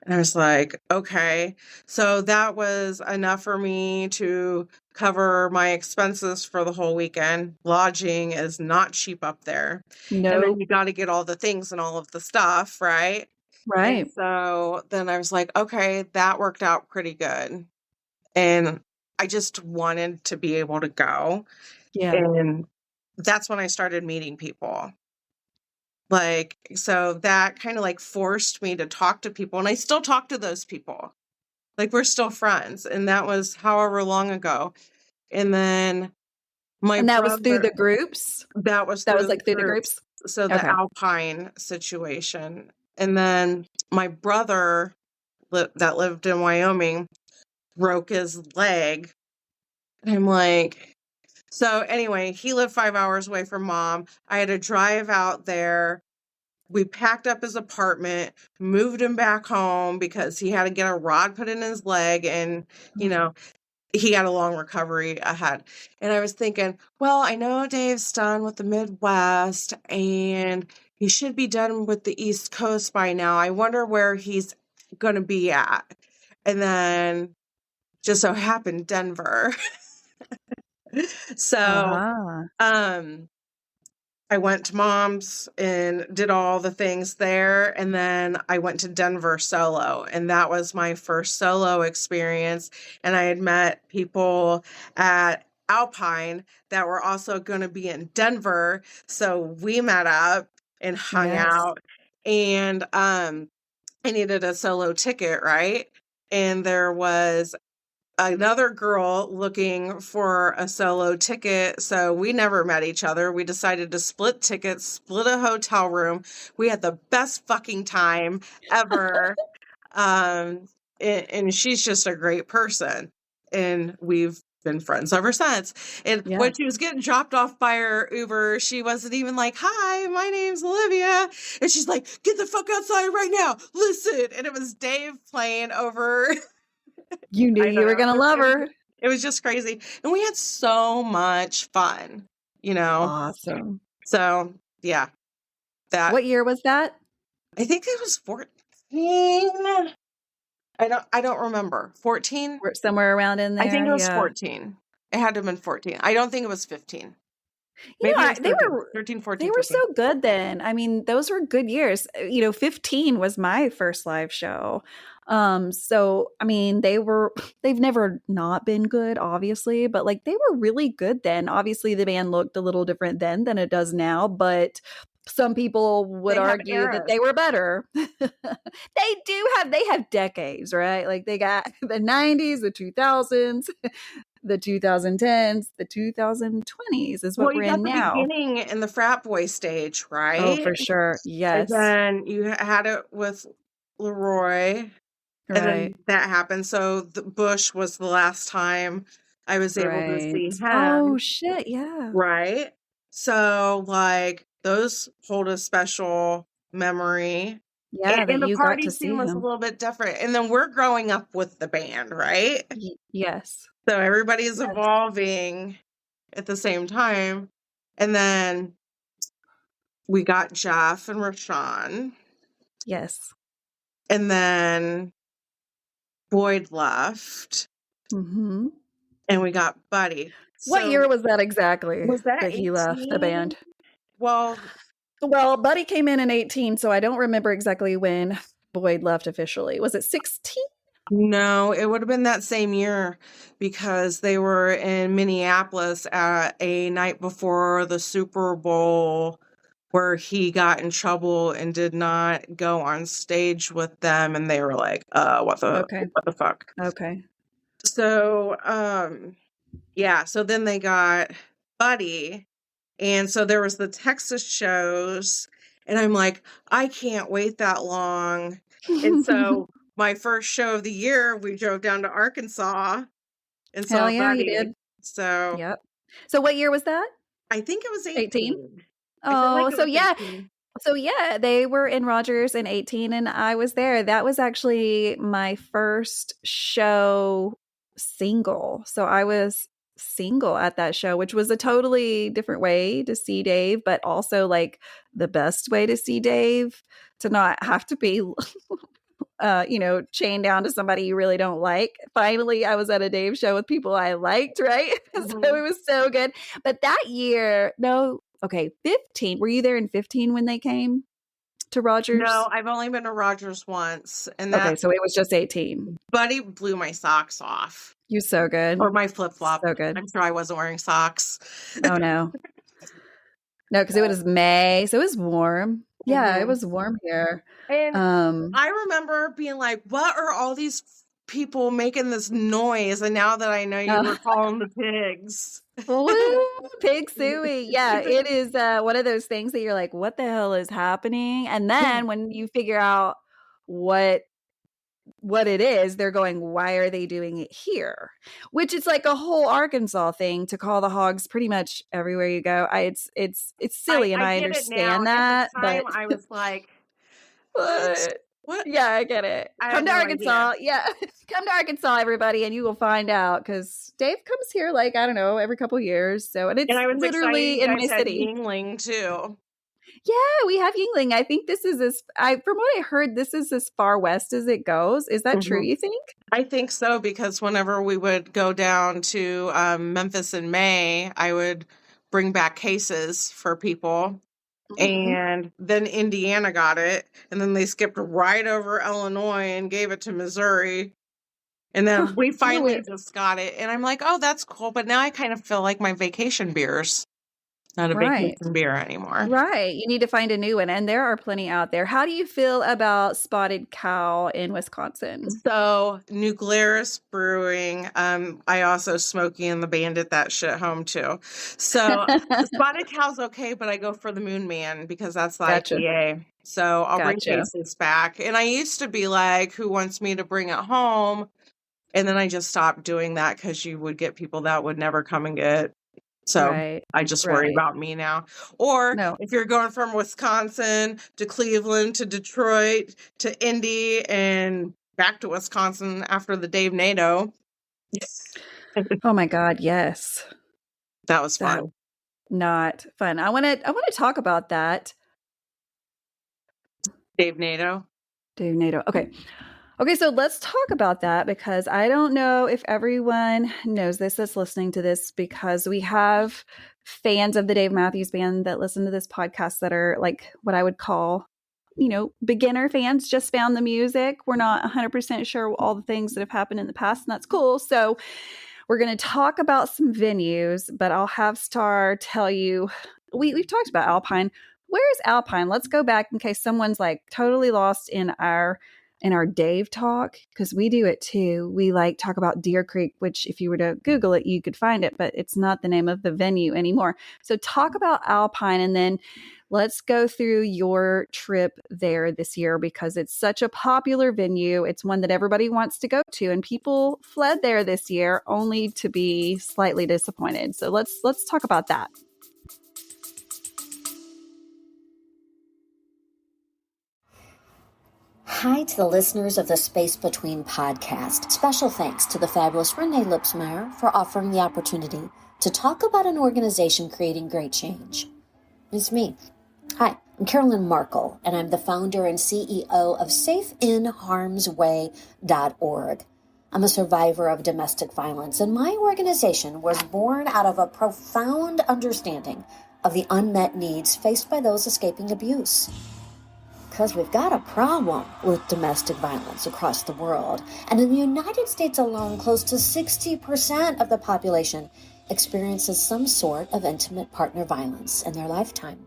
And I was like, okay. So that was enough for me to cover my expenses for the whole weekend. Lodging is not cheap up there. No. And then you got to get all the things and all of the stuff, right? Right. And so then I was like, okay, that worked out pretty good. And I just wanted to be able to go. Yeah. And that's when I started meeting people. Like, so that kind of like forced me to talk to people, and I still talk to those people. Like, we're still friends, and that was however long ago. And then and that was through the groups? That was like through the groups? So the Alpine situation. And then my brother that lived in Wyoming broke his leg. And I'm like, so anyway, he lived 5 hours away from Mom. I had to drive out there. We packed up his apartment, moved him back home because he had to get a rod put in his leg, and, you know, he had a long recovery ahead. And I was thinking, well, I know Dave's done with the Midwest and he should be done with the East Coast by now. I wonder where he's going to be at. And then just so happened Denver. So, I went to Mom's and did all the things there. And then I went to Denver solo. And that was my first solo experience. And I had met people at Alpine that were also going to be in Denver. So we met up and hung out. And I needed a solo ticket, right? And there was another girl looking for a solo ticket. So we never met each other. We decided to split tickets, split a hotel room. We had the best fucking time ever. And she's just a great person. And we've been friends ever since. And when she was getting dropped off by her Uber, she wasn't even like, hi, my name's Olivia. And she's like, get the fuck outside right now. Listen. And it was Dave playing over. You knew you were going to love her. It was just crazy. And we had so much fun, you know? Awesome. So, yeah. What year was that? I think it was 14. I don't remember. 14? Somewhere around in there. I think it was 14. It had to have been 14. I don't think it was 15. Maybe they were 13, 14. They were so good then. I mean, those were good years. 15 was my first live show. So I mean, they've never not been good, obviously, but like they were really good then. Obviously the band looked a little different then than it does now, but some people would argue that they were better. They have decades, right? Like they got the 90s, the 2000s, the 2010s, the 2020s is what we're in now. Beginning in the frat boy stage, right? Oh, for sure. Yes. And then you had it with Leroy. And then that happened. So the Bush was the last time I was able to see him. Oh, shit. Yeah. Right. So like those hold a special memory. Yeah. And the party scene was a little bit different. And then we're growing up with the band, right? Yes. So everybody's evolving at the same time. And then we got Jeff and Rashawn. Yes. And then Boyd left. Mm-hmm. And we got Buddy. What year was that exactly? Was that he left the band? Well, Buddy came in 18, so I don't remember exactly when Boyd left officially. Was it 16? No, it would have been that same year because they were in Minneapolis at a night before the Super Bowl where he got in trouble and did not go on stage with them, and they were like, what the fuck? Okay. So, so then they got Buddy. And so there was the Texas shows, and I'm like, I can't wait that long. And so my first show of the year, we drove down to Arkansas and Hell saw yeah, you Buddy. did. So Yep. So what year was that? I think it was 18? 18. I feel like Oh, it so was yeah. 18. So yeah, they were in Rogers in 18 and I was there. That was actually my first show single. So I was single at that show, which was a totally different way to see Dave, but also like the best way to see Dave, to not have to be chained down to somebody you really don't like. Finally, I was at a Dave show with people I liked, right? So it was so good. But that year, 15. Were you there in 15 when they came to Rogers? No, I've only been to Rogers once. And Okay, so it was just 18. Buddy blew my socks off. You're so good. Or my flip-flop. So good. I'm sure I wasn't wearing socks. Oh, no. No, because it was May, so it was warm. Yeah, it was warm here. And I remember being like, what are all these people making this noise? And now that I know you were calling the pigs. Pig suey. Yeah, it is one of those things that you're like, what the hell is happening? And then when you figure out what it is, they're going, why are they doing it here? Which is like a whole Arkansas thing to call the hogs pretty much everywhere you go. It's silly, and I understand that. But I was like, what? Yeah, I get it. Come to Arkansas. Yeah, come to Arkansas, everybody, and you will find out, because Dave comes here like, I don't know, every couple years. So, and it's literally in my city. Yingling too. Yeah, we have Yingling. I think this is from what I heard, this is as far west as it goes. Is that true, you think? I think so, because whenever we would go down to Memphis in May, I would bring back cases for people. And then Indiana got it. And then they skipped right over Illinois and gave it to Missouri. And then we finally just got it. And I'm like, oh, that's cool. But now I kind of feel like my vacation beer's not a vacation beer anymore. Right. You need to find a new one. And there are plenty out there. How do you feel about Spotted Cow in Wisconsin? So Nuclearis Brewing. I also Smokey and the Bandit that shit home too. So Spotted Cow's okay, but I go for the Moon Man because that's the IPA. So I'll bring cases back. And I used to be like, who wants me to bring it home? And then I just stopped doing that because you would get people that would never come and get. So I just worry about me now. Or if you're going from Wisconsin to Cleveland to Detroit to Indy and back to Wisconsin after the Dave NATO. Oh my God, yes. That was fun. Not fun. I want to talk about that. Dave NATO. Okay, so let's talk about that, because I don't know if everyone knows this that's listening to this, because we have fans of the Dave Matthews Band that listen to this podcast that are like what I would call, beginner fans, just found the music. We're not 100% sure all the things that have happened in the past, and that's cool. So we're going to talk about some venues, but I'll have Star tell you, we've talked about Alpine. Where is Alpine? Let's go back in case someone's like totally lost in our Dave talk, because we do it too. We like talk about Deer Creek, which if you were to Google it, you could find it, but it's not the name of the venue anymore. So talk about Alpine, and then let's go through your trip there this year, because it's such a popular venue. It's one that everybody wants to go to, and people fled there this year only to be slightly disappointed. So let's talk about that. Hi to the listeners of the Space Between podcast. Special thanks to the fabulous Renae Lipsmeyer for offering the opportunity to talk about an organization creating great change. It's me. Hi, I'm Carolyn Markle, and I'm the founder and CEO of SafeInHarmsWay.org. I'm a survivor of domestic violence, and my organization was born out of a profound understanding of the unmet needs faced by those escaping abuse. Because we've got a problem with domestic violence across the world. And in the United States alone, close to 60% of the population experiences some sort of intimate partner violence in their lifetime.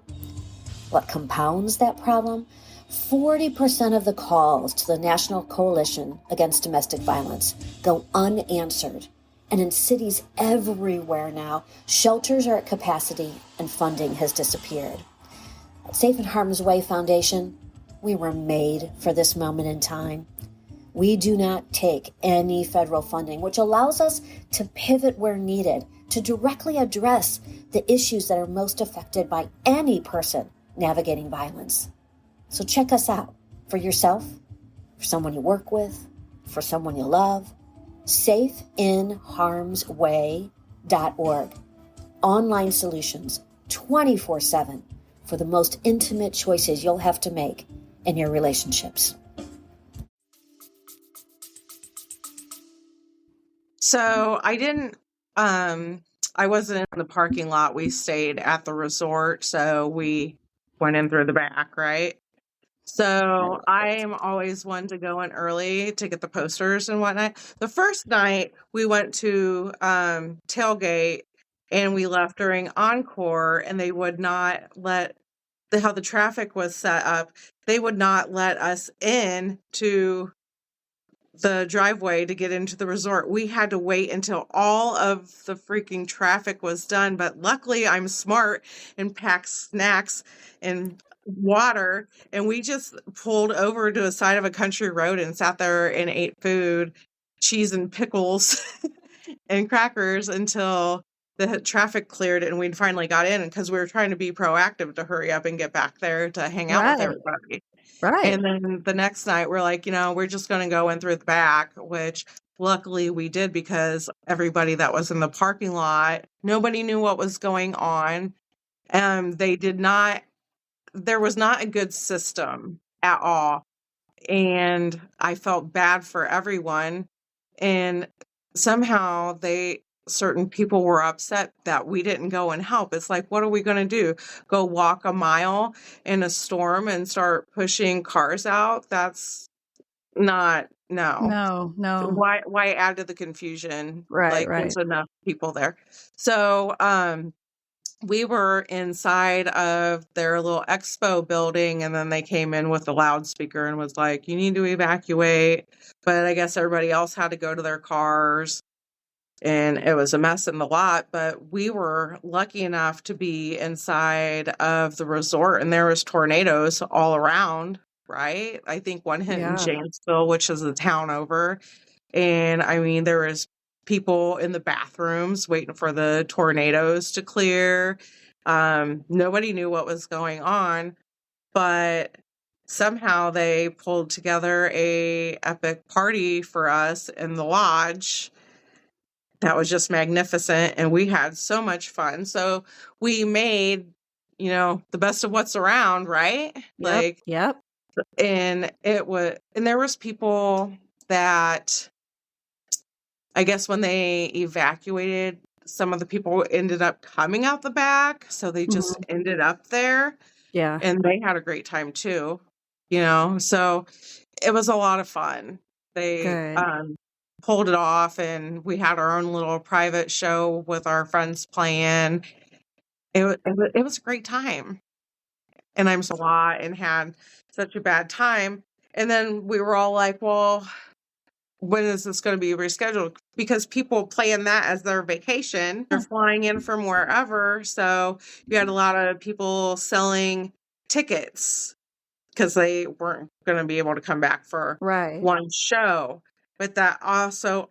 What compounds that problem? 40% of the calls to the National Coalition Against Domestic Violence go unanswered. And in cities everywhere now, shelters are at capacity and funding has disappeared. At Safe and Harm's Way Foundation, we were made for this moment in time. We do not take any federal funding, which allows us to pivot where needed to directly address the issues that are most affected by any person navigating violence. So check us out for yourself, for someone you work with, for someone you love. safeinharmsway.org. Online solutions 24/7 for the most intimate choices you'll have to make in your relationships. So I wasn't in the parking lot. We stayed at the resort. So we went in through the back, right? So I'm always one to go in early to get the posters and whatnot. The first night we went to tailgate and we left during encore, and they would not let how the traffic was set up. They would not let us in to the driveway to get into the resort. We had to wait until all of the freaking traffic was done. But luckily I'm smart and packed snacks and water. And we just pulled over to the side of a country road and sat there and ate food, cheese and pickles and crackers until the traffic cleared and we finally got in, because we were trying to be proactive to hurry up and get back there to hang out with everybody. Right. And then the next night we're like, we're just going to go in through the back, which luckily we did, because everybody that was in the parking lot, nobody knew what was going on. There was not a good system at all. And I felt bad for everyone. And somehow certain people were upset that we didn't go and help. It's like, what are we going to do? Go walk a mile in a storm and start pushing cars out? That's no. No. Why add to the confusion? Right. There's enough people there. So, we were inside of their little expo building, and then they came in with a loudspeaker and was like, you need to evacuate. But I guess everybody else had to go to their cars. And it was a mess in the lot, but we were lucky enough to be inside of the resort, and there was tornadoes all around, right? I think one hit in Janesville, which is the town over. And I mean, there was people in the bathrooms waiting for the tornadoes to clear. Nobody knew what was going on, but somehow they pulled together a epic party for us in the lodge. That was just magnificent, and we had so much fun. So we made, the best of what's around, right? Yep. And there was people that, I guess when they evacuated, some of the people ended up coming out the back, so they just ended up there. Yeah. And they had a great time too, so it was a lot of fun. They pulled it off, and we had our own little private show with our friends playing. It was a great time. And I'm so lot and had such a bad time. And then we were all like, well, when is this going to be rescheduled? Because people plan that as their vacation. They're flying in from wherever. So you had a lot of people selling tickets because they weren't going to be able to come back for one show. But that also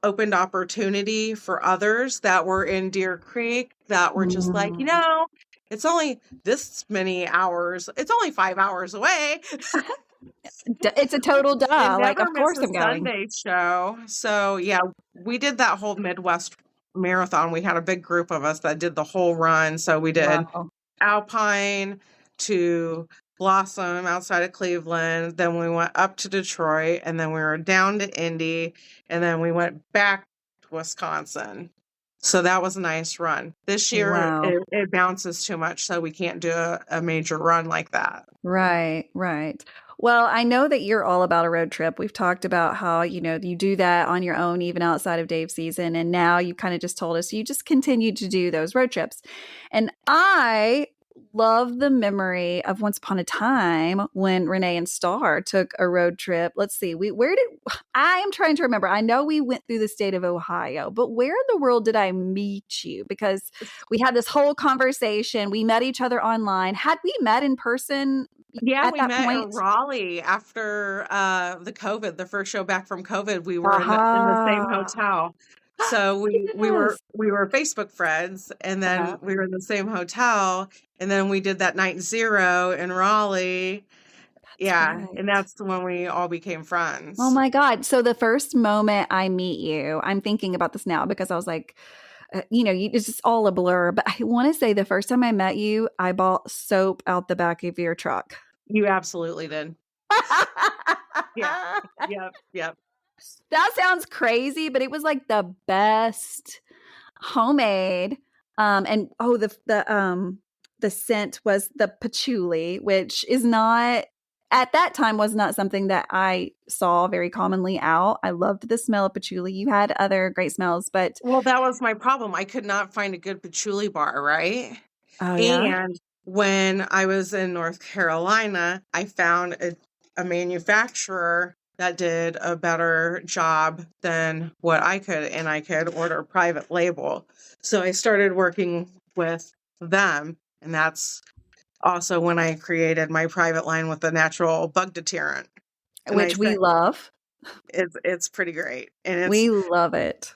opened opportunity for others that were in Deer Creek that were just like, it's only this many hours. It's only 5 hours away. It's a total duh. Like, of course I'm going. Sunday show. So yeah, we did that whole Midwest marathon. We had a big group of us that did the whole run. So we did Alpine to Blossom outside of Cleveland. Then we went up to Detroit, and then we were down to Indy, and then we went back to Wisconsin. So that was a nice run. This year, it bounces too much, so we can't do a major run like that. Right. Well, I know that you're all about a road trip. We've talked about how, you do that on your own, even outside of Dave's season. And now you kind of just told us you just continue to do those road trips. And I love the memory of once upon a time when Renae and Star took a road trip. Let's see, I am trying to remember. I know we went through the state of Ohio, but where in the world did I meet you? Because we had this whole conversation. We met each other online. Had we met in person Yeah, at we that met in point? Raleigh after the first show back from COVID. We were in the same Aha. hotel. So we Yes. were Facebook friends, and Uh-huh. then we were in the same hotel, and then we did that night zero in Raleigh. That's Yeah, and right. that's when we all became Oh friends. my God. So the first moment I meet you, I'm thinking about this now because I was like, it's just all a blur. But I want to say the first time I met you, I bought soap out the back of your truck. You absolutely did. Yeah. Yep. Yep. That sounds crazy, but it was like the best homemade. And the scent was the patchouli, which is not at that time was not something that I saw very commonly out. I loved the smell of patchouli. You had other great smells, but Well, that was my problem. I could not find a good patchouli bar, right? oh yeah. And when I was in North Carolina, I found a manufacturer that did a better job than what I could, and I could order private label. So I started working with them, and that's also when I created my private line with the natural bug deterrent. And I Which we said love. it's pretty great. And We love it.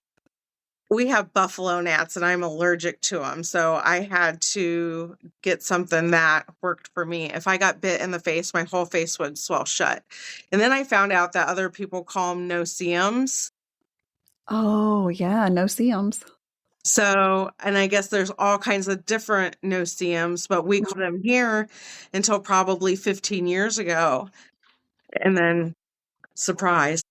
we have buffalo gnats and I'm allergic to them. So I had to get something that worked for me. If I got bit in the face, my whole face would swell shut. And then I found out that other people call them no-see-ums. Oh yeah, no seams. So, and I guess there's all kinds of different no-see-ums, but we called them here until probably 15 years ago. And then, surprise.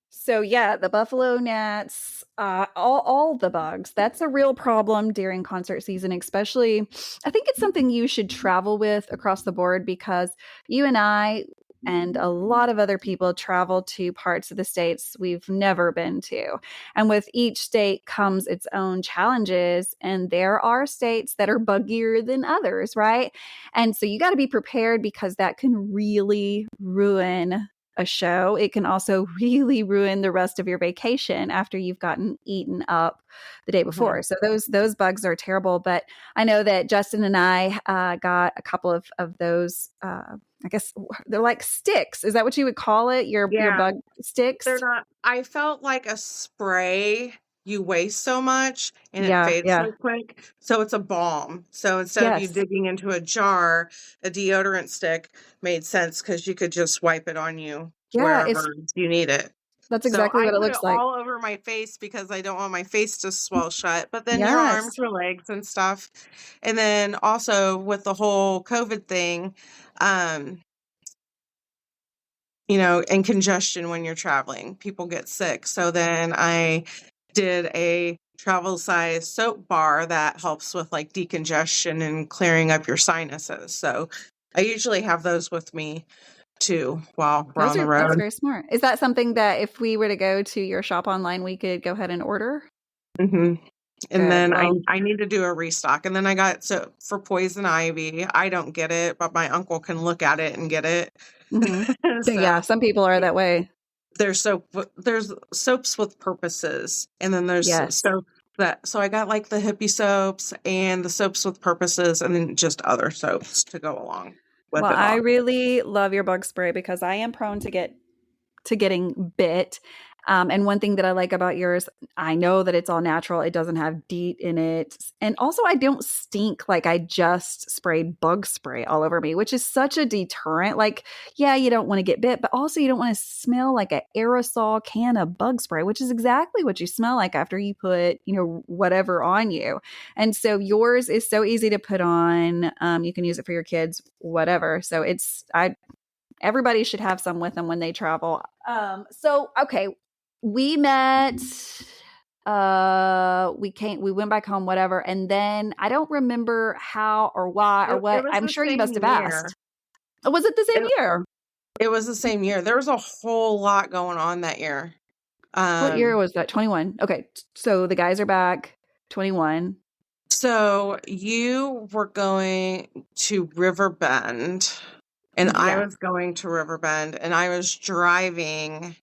So yeah, the buffalo gnats, all the bugs. That's a real problem during concert season, especially. I think it's something you should travel with across the board because you and I and a lot of other people travel to parts of the states we've never been to. And with each state comes its own challenges, and there are states that are buggier than others, right? And so you got to be prepared because that can really ruin a show. It can also really ruin the rest of your vacation after you've gotten eaten up the day before. So those bugs are terrible. But I know that Justin and I got a couple of those. I guess they're like sticks. Is that what you would call it? Your Yeah. bug sticks? They're not, I felt like a spray. You waste so much and it Yeah, fades yeah. so quick. So it's a balm. So instead of you Yes. digging into a jar, a deodorant stick made sense because you could just wipe it on you Yeah, wherever you need it. that's So exactly I what it put it looks like. all over my face because I don't want my face to swell shut, but then your Yes. arms, your legs and stuff. And then also with the whole COVID thing, um, and congestion when you're traveling. People get sick. So then I did a travel size soap bar that helps with like decongestion and clearing up your sinuses. So I usually have those with me too while we're on the That's road. very smart. Is that something that if we were to go to your shop online, we could go ahead and order? hmm And Good. then Well, I need to do a restock. And then I got so for poison ivy, I don't get it, but my uncle can look at it and get it. mhm. So Yeah, some people are that way. there's soaps with purposes, and then there's Yes. so I got like the hippie soaps and the soaps with purposes and then just other soaps to go along with Well, it I all. really love your bug spray because I am prone to getting bit. And one thing that I like about yours, I know that it's all natural. It doesn't have DEET in it. And also, I don't stink like I just sprayed bug spray all over me, which is such a deterrent. Like, yeah, you don't want to get bit, but also you don't want to smell like an aerosol can of bug spray, which is exactly what you smell like after you put, whatever on you. And so yours is so easy to put on. You can use it for your kids, whatever. So everybody should have some with them when they travel. Okay, we met, we went back home, whatever. And then I don't remember how or why or It what. was I'm the sure you same must have year. asked. Oh, was it the same It, year? it was the same year. There was a whole lot going on that year. What year was that? 21. Okay. So the guys are back 21. So you were going to Riverbend, and I Yeah. was going to Riverbend, and I was driving.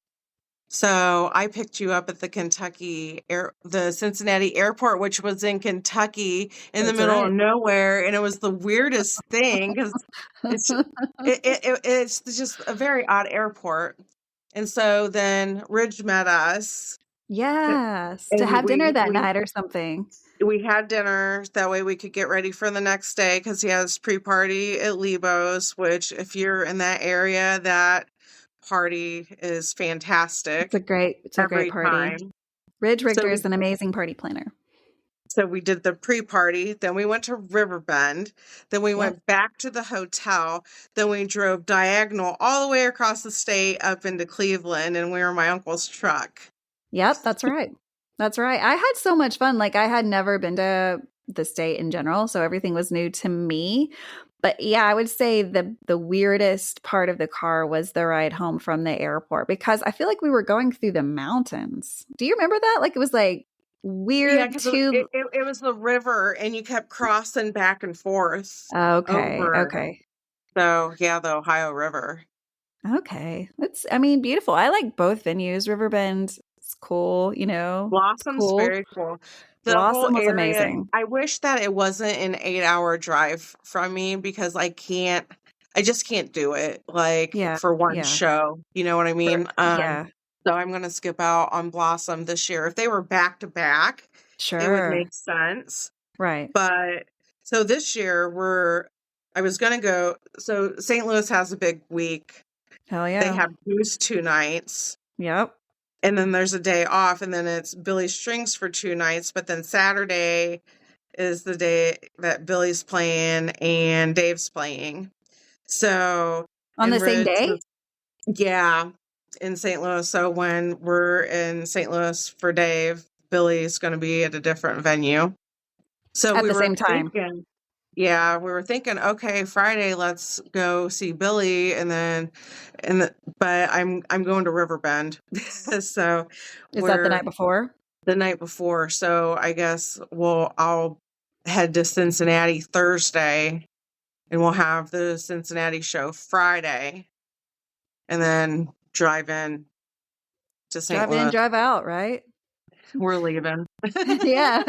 So I picked you up at the Cincinnati airport, which was in Kentucky, in the That's middle right. of nowhere, and it was the weirdest thing because it's it's just a very odd airport. And so then Ridge met us, Yes. To and have dinner that night or something. we had dinner. That way we could get ready for the next day because he has pre-party at Lebo's, which if you're in that area, that party is fantastic It's a great every party. time. Ridge So Richter we is an amazing party planner. so we did the pre-party, then we went to Riverbend, then we Yes. went back to the hotel, then we drove diagonal all the way across the state up into Cleveland, and we were in my uncle's truck. Yep, that's right. That's right. I had so much fun. Like I had never been to the state in general, so everything was new to me. But yeah, I would say the weirdest part of the car was the ride home from the airport because I feel like we were going through the mountains. Do you remember that? Like it was like Yeah, weird because to it was the river, and you kept crossing back and forth Okay, over it. okay. So yeah, the Ohio River. Okay. It's I mean beautiful. I like both venues. Riverbend is cool, it's Blossom's cool. very cool. The whole Blossom was area, amazing. I wish that it wasn't an 8-hour drive from me because I just can't do it like Yeah, for one yeah. show. You know what I mean? Yeah, So I'm going to skip out on Blossom this year. If they were back to back, it would sure. make sense. Right. But so this year I was going to go. So St. Louis has a big week. Hell They yeah. have Goose 2 nights. Yep. And then there's a day off, and then it's Billy Strings for 2 nights. But then Saturday is the day that Billy's playing and Dave's playing. So, On the and same Ridge day? yeah, in St. Louis. So when we're in St. Louis for Dave, Billy's going to be at a different venue. So At we the were same time. thinking, okay, Friday, let's go see Billy, but I'm going to Riverbend, so Is that the night before? the night before. So I guess I'll head to Cincinnati Thursday, and we'll have the Cincinnati show Friday, and then drive in to St. Drive in, Louis. drive out, right? We're leaving. Yeah.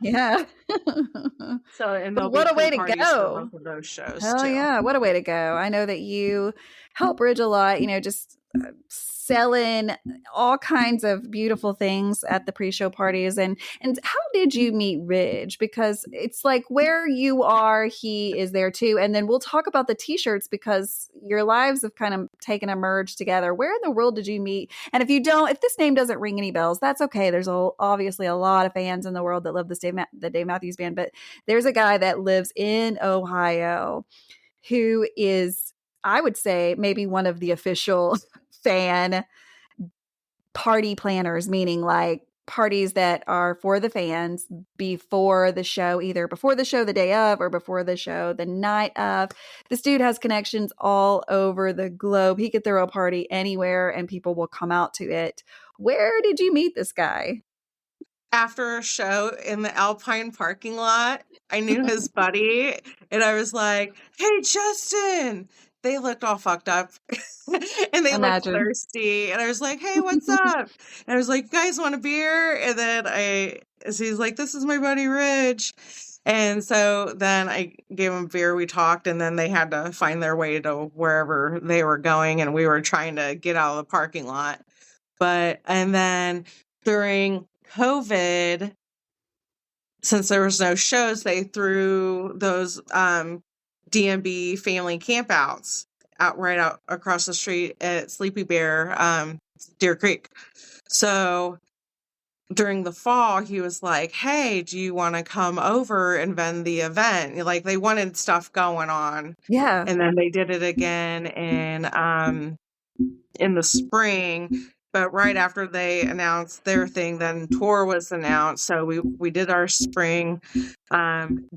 Yeah. So, and But there'll what be a way to pre-parties for go. both of those shows Hell too. yeah. What a way to go. I know that you help Ridge a lot, just selling all kinds of beautiful things at the pre-show parties. And how did you meet Ridge? Because it's like where you are, he is there too. And then we'll talk about the t-shirts because your lives have kind of taken a merge together. Where in the world did you meet? And if this name doesn't ring any bells, that's okay. There's obviously a lot of fans in the world that love the Dave Matthews Band, but there's a guy that lives in Ohio who is, I would say, maybe one of the official fan party planners, meaning like parties that are for the fans before the show, either before the show the day of or before the show the night of. This dude has connections all over the globe. He could throw a party anywhere and people will come out to it. Where did you meet this guy? After a show in the Alpine parking lot, I knew his buddy, and I was like, "Hey, Justin!" They looked all fucked up, and they looked Imagine. thirsty, and I was like, "Hey, what's up?" And I was like, "You guys want a beer?" And then so he's like, "This is my buddy Ridge." And so then I gave him beer, we talked, and then they had to find their way to wherever they were going, and we were trying to get out of the parking lot. And then during COVID, since there was no shows, they threw those DMB family campouts out across the street at Sleepy Bear, Deer Creek. So during the fall, he was like, "Hey, do you want to come over and vend the event?" Like they wanted stuff going on. Yeah. And then they did it again in the spring. But right after they announced their thing, then tour was announced. So we did our spring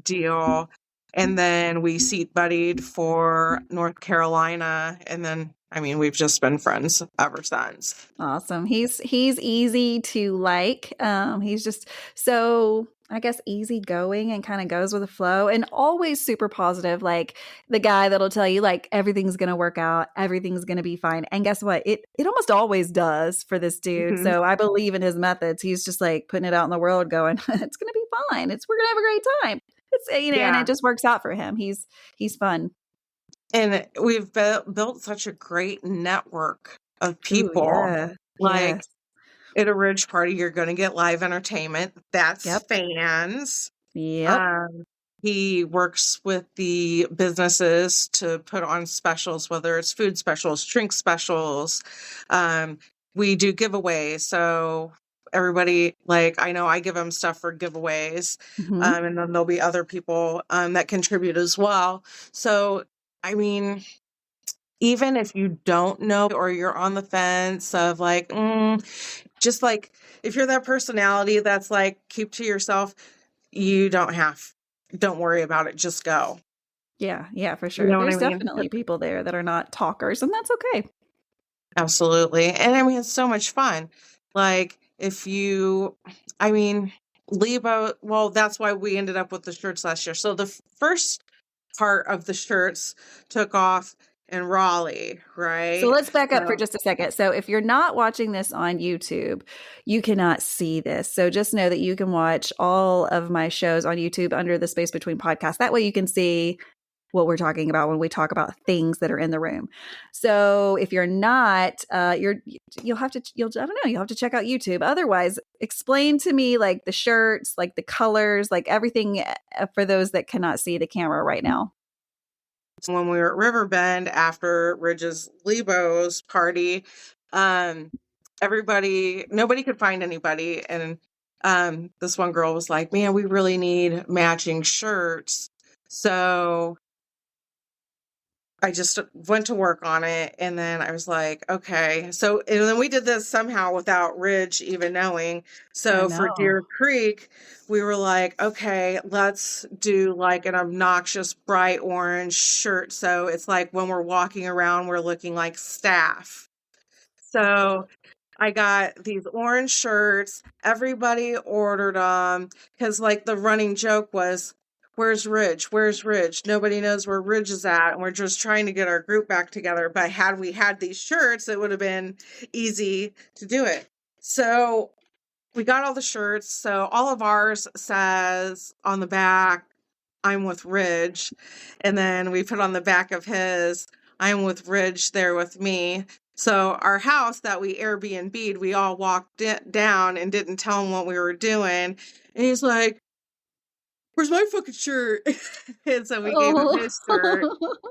deal, and then we seat buddied for North Carolina, and then we've just been friends ever since. Awesome. He's easy to like. He's just so I guess, easygoing and kind of goes with the flow and always super positive. Like the guy that'll tell you like everything's going to work out, everything's going to be fine. And guess what? It almost always does for this dude. Mhm. So I believe in his methods. He's just like putting it out in the world going, it's going to be fine. We're going to have a great time. It's, and Yeah. it just works out for him. He's fun. And we've built such a great network of Ooh, people. yeah. Like Yes. at a Ridge party, you're going to get live entertainment. That's Yep. fans. Yep. He works with the businesses to put on specials, whether it's food specials, drink specials. We do giveaways. So everybody, like, I know I give them stuff for giveaways. Mhm. And then there'll be other people that contribute as well. So, I mean, even if you don't know or you're on the fence of like, just like if you're that personality that's like, keep to yourself, you don't worry about it. Just go. Yeah. Yeah, for You sure. know what There's I mean? definitely people there that are not talkers, and that's okay. Absolutely. And I mean, it's so much fun. Like Lebo, well, that's why we ended up with the shirts last year. So the first part of the shirts took off in Raleigh, right? So let's back up for So- just a second. So if you're not watching this on YouTube, you cannot see this. So just know that you can watch all of my shows on YouTube under the Space Between podcast. That way you can see what we're talking about when we talk about things that are in the room. So if you're not, you'll have to check out YouTube. Otherwise, explain to me like the shirts, like the colors, like everything for those that cannot see the camera right now. When we were at Riverbend after Ridge's Lebo's party, nobody could find anybody. And this one girl was like, man, we really need matching shirts. So I just went to work on it. And then I was like, okay. So, and then we did this somehow without Ridge even knowing. So for Deer Creek, we were like, okay, let's do like an obnoxious bright orange shirt. So it's like when we're walking around, we're looking like staff. So I got these orange shirts. Everybody ordered them because like the running joke was, where's Ridge? Where's Ridge? Nobody knows where Ridge is at. And we're just trying to get our group back together. But had we had these shirts, it would have been easy to do it. So we got all the shirts. So all of ours says on the back, I'm with Ridge. And then we put on the back of his, I'm with Ridge, there with me. So our house that we Airbnb'd, we all walked down and didn't tell him what we were doing. And he's like, where's my fucking shirt? And so we gave him his shirt.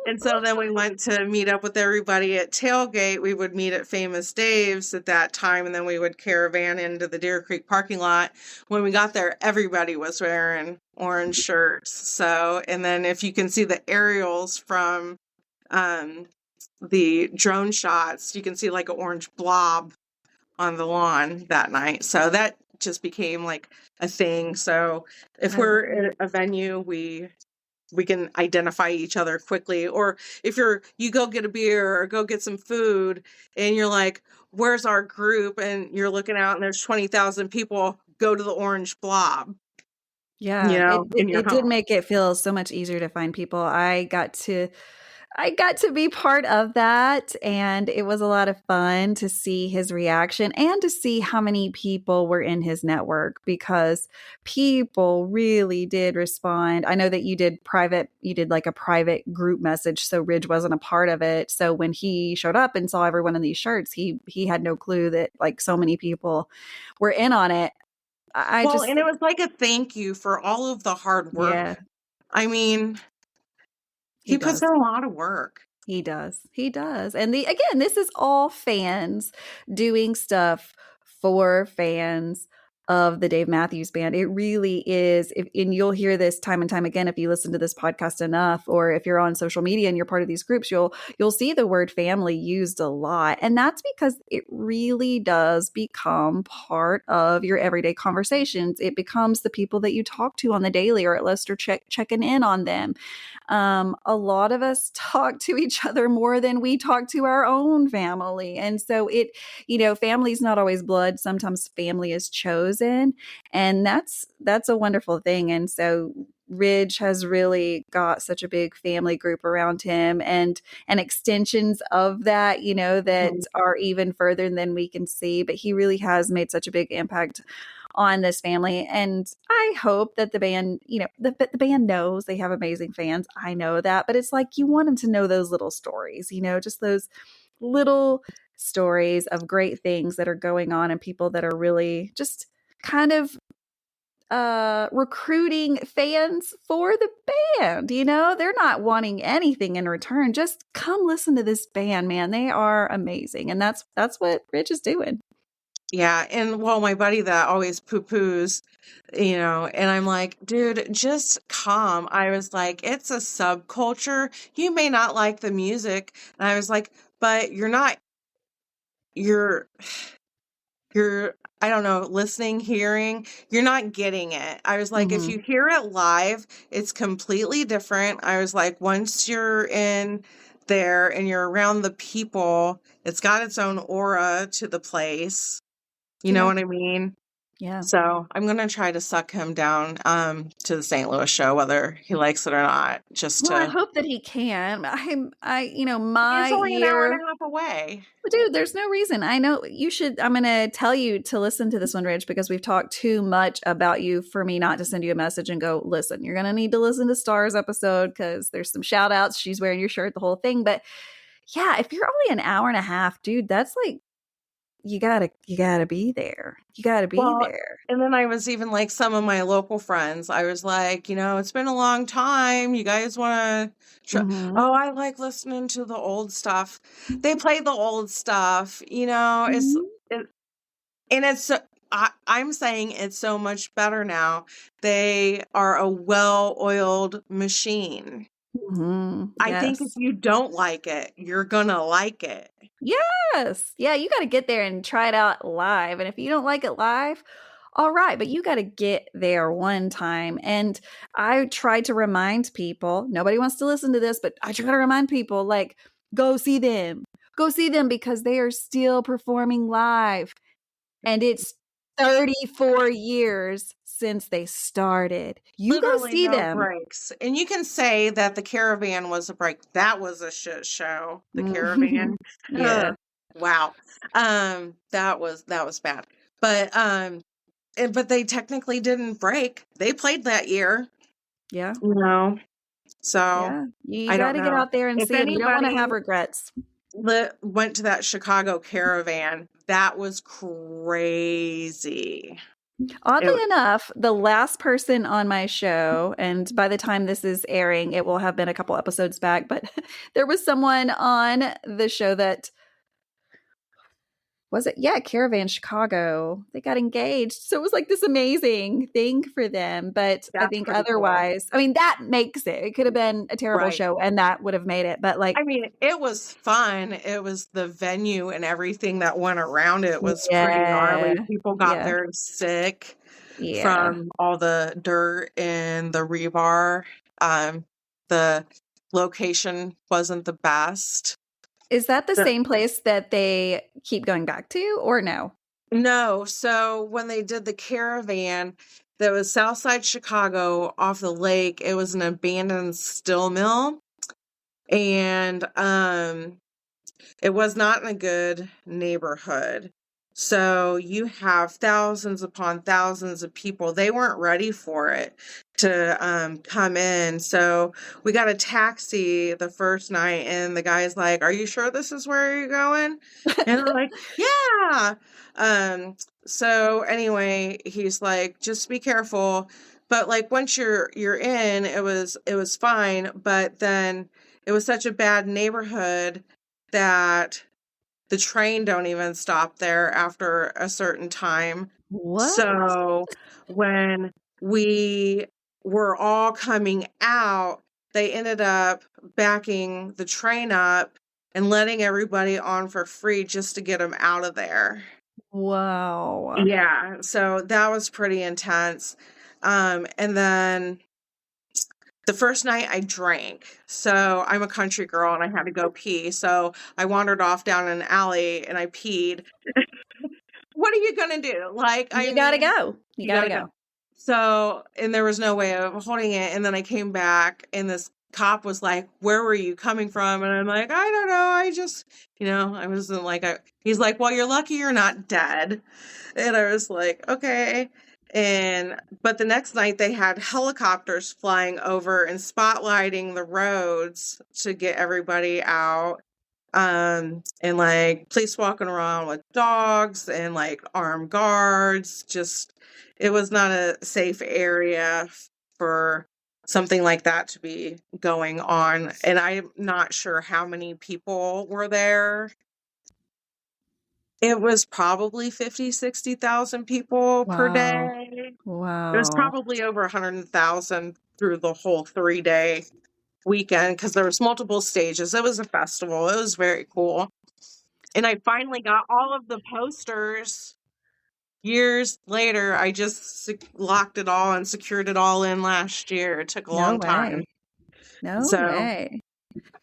And so then we went to meet up with everybody at Tailgate. We would meet at Famous Dave's at that time, and then we would caravan into the Deer Creek parking lot. When we got there, everybody was wearing orange shirts. So, and then if you can see the aerials from the drone shots, you can see like an orange blob on the lawn that night. So that just became like a thing. So if we're at a venue, we can identify each other quickly. Or if you go get a beer or go get some food and you're like, where's our group? And you're looking out and there's 20,000 people, go to the orange blob. Yeah, You know, it did make it feel so much easier to find people. I got to be part of that, and it was a lot of fun to see his reaction and to see how many people were in his network, because people really did respond. I know that you did like a private group message, so Ridge wasn't a part of it. So when he showed up and saw everyone in these shirts, he had no clue that like so many people were in on it. And it was like a thank you for all of the hard work. Yeah. I mean, he puts in a lot of work. He does. And again, this is all fans doing stuff for fans of the Dave Matthews Band. It really is. And you'll hear this time and time again if you listen to this podcast enough, or if you're on social media and you're part of these groups, you'll see the word family used a lot. And that's because it really does become part of your everyday conversations. It becomes the people that you talk to on the daily, or at least are checking in on them. A lot of us talk to each other more than we talk to our own family. And so family's not always blood. Sometimes family is chosen. in. And that's a wonderful thing. And so Ridge has really got such a big family group around him, and extensions of that, that are even further than we can see. But he really has made such a big impact on this family. And I hope that the band, the band knows they have amazing fans. I know that, but it's like you want them to know those little stories, just those little stories of great things that are going on and people that are really just kind of recruiting fans for the band. They're not wanting anything in return. Just come listen to this band, man. They are amazing. And that's what Rich is doing. Yeah. And well, my buddy that always poo-poos, and I'm like, dude, just come. I was like, it's a subculture. You may not like the music. And I was like, but you're I don't know, listening, hearing, you're not getting it. I was like, if you hear it live, it's completely different. I was like, once you're in there and you're around the people, it's got its own aura to the place. You know what I mean? Yeah. So I'm going to try to suck him down to the St. Louis show, whether he likes it or not. I hope that he can. My he's only an hour and a half away. Dude, there's no reason. I know you should. I'm going to tell you to listen to this one, Ridge, because we've talked too much about you for me not to send you a message and go, listen, you're going to need to listen to Star's episode because there's some shout outs. She's wearing your shirt, the whole thing. But yeah, if you're only an hour and a half, dude, that's like, you gotta be there. You gotta be there. And then I was even like some of my local friends. I was like, it's been a long time. You guys want to? Oh, I like listening to the old stuff. They play the old stuff. I'm saying it's so much better now. They are a well-oiled machine. I think if you don't like it, you're gonna like it. Yes. Yeah, you got to get there and try it out live. And if you don't like it live, all right, but you got to get there one time. And I try to remind people, nobody wants to listen to this, but I try to remind people, like, go see them. Go see them because they are still performing live. And it's 34 years since they started. You Literally go see no them. Breaks. And you can say that the Caravan was a break. That was a shit show. The Caravan. Yeah. Wow. That was bad. But but they technically didn't break. They played that year. Yeah. So yeah. You got to get out there and see them. You don't want to have regrets. Went to that Chicago Caravan. That was crazy. Oddly enough, the last person on my show, and by the time this is airing, it will have been a couple episodes back, but there was someone on the show that was it? Yeah, Caravan Chicago. They got engaged. So it was like this amazing thing for them. But I think otherwise, cool. I mean, that makes it. It could have been a terrible show and that would have made it. But like, I mean, it was fun. It was the venue and everything that went around it was pretty gnarly. People got very sick from all the dirt and the rebar. The location wasn't the best. Is that the same place that they keep going back to or no? No. So when they did the Caravan, that was Southside Chicago off the lake. It was an abandoned steel mill. And it was not in a good neighborhood. So you have thousands upon thousands of people. They weren't ready for it to come in. So we got a taxi the first night and the guy's like, "Are you sure this is where you're going?" And I'm like, "Yeah." So anyway, he's like, "Just be careful." But like once you're in, it was fine, but then it was such a bad neighborhood that the train don't even stop there after a certain time. What? So when we were all coming out, they ended up backing the train up and letting everybody on for free just to get them out of there. Wow. Yeah. So that was pretty intense. And then the first night I drank. So I'm a country girl and I had to go pee. So I wandered off down an alley and I peed. What are you going to do? Like, you gotta go. You gotta go. So, and there was no way of holding it. And then I came back and this cop was like, where were you coming from? And I'm like, I don't know. I just, I wasn't like, he's like, well, you're lucky you're not dead. And I was like, okay. But the next night they had helicopters flying over and spotlighting the roads to get everybody out. And like police walking around with dogs and like armed guards. Just, it was not a safe area for something like that to be going on. And I'm not sure how many people were there. It was probably 50, 60,000 people per day. Wow. It was probably over 100,000 through the whole 3-day weekend because there was multiple stages. It was a festival. It was very cool. And I finally got all of the posters years later. I just locked it all and secured it all in last year. It took a long time. No way.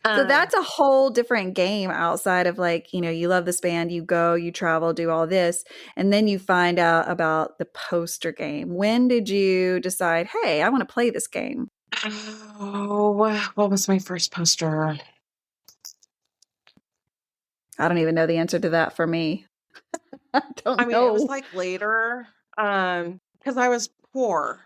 So that's a whole different game outside of like, you love this band, you go, you travel, do all this, and then you find out about the poster game. When did you decide, hey, I want to play this game? Oh, what was my first poster? I don't even know the answer to that for me. I don't know. It was like later, because I was poor.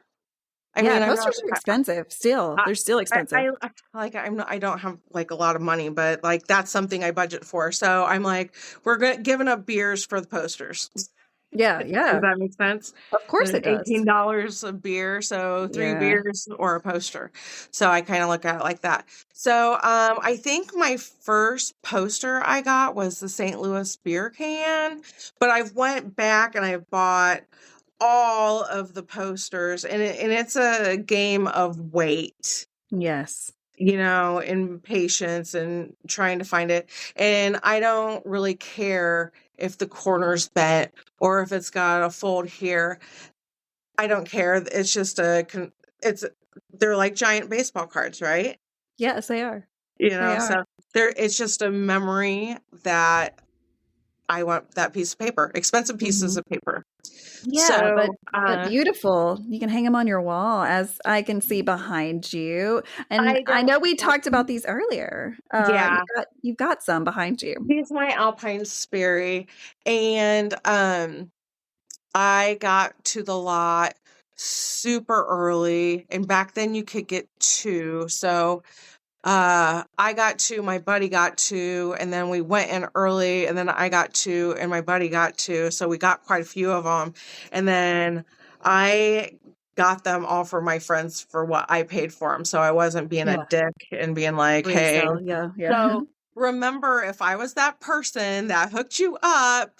Posters are expensive still. They're still expensive. I don't have like a lot of money, but like that's something I budget for. So I'm like, we're giving up beers for the posters. Yeah. Does that make sense? Of course it does. $18 a beer, so 3 beers or a poster. So I kind of look at it like that. So I think my first poster I got was the St. Louis beer can, but I've went back and I bought all of the posters, and it's a game of weight. Yes. And patience and trying to find it. And I don't really care if the corner's bent or if it's got a fold here. I don't care. It's just they're like giant baseball cards, right? Yes, they are. So it's just a memory that I want that piece of paper, expensive pieces of paper. Yeah, but beautiful. You can hang them on your wall, as I can see behind you. And I know we talked about these earlier. You've got some behind you. He's my Alpine Sperry. And I got to the lot super early. And back then you could get 2. So I got 2, my buddy got 2, and then we went in early, and then I got 2, and my buddy got 2. So we got quite a few of them. And then I got them all for my friends for what I paid for them. So I wasn't being a dick and being like, hey. Yeah. So remember, if I was that person that hooked you up,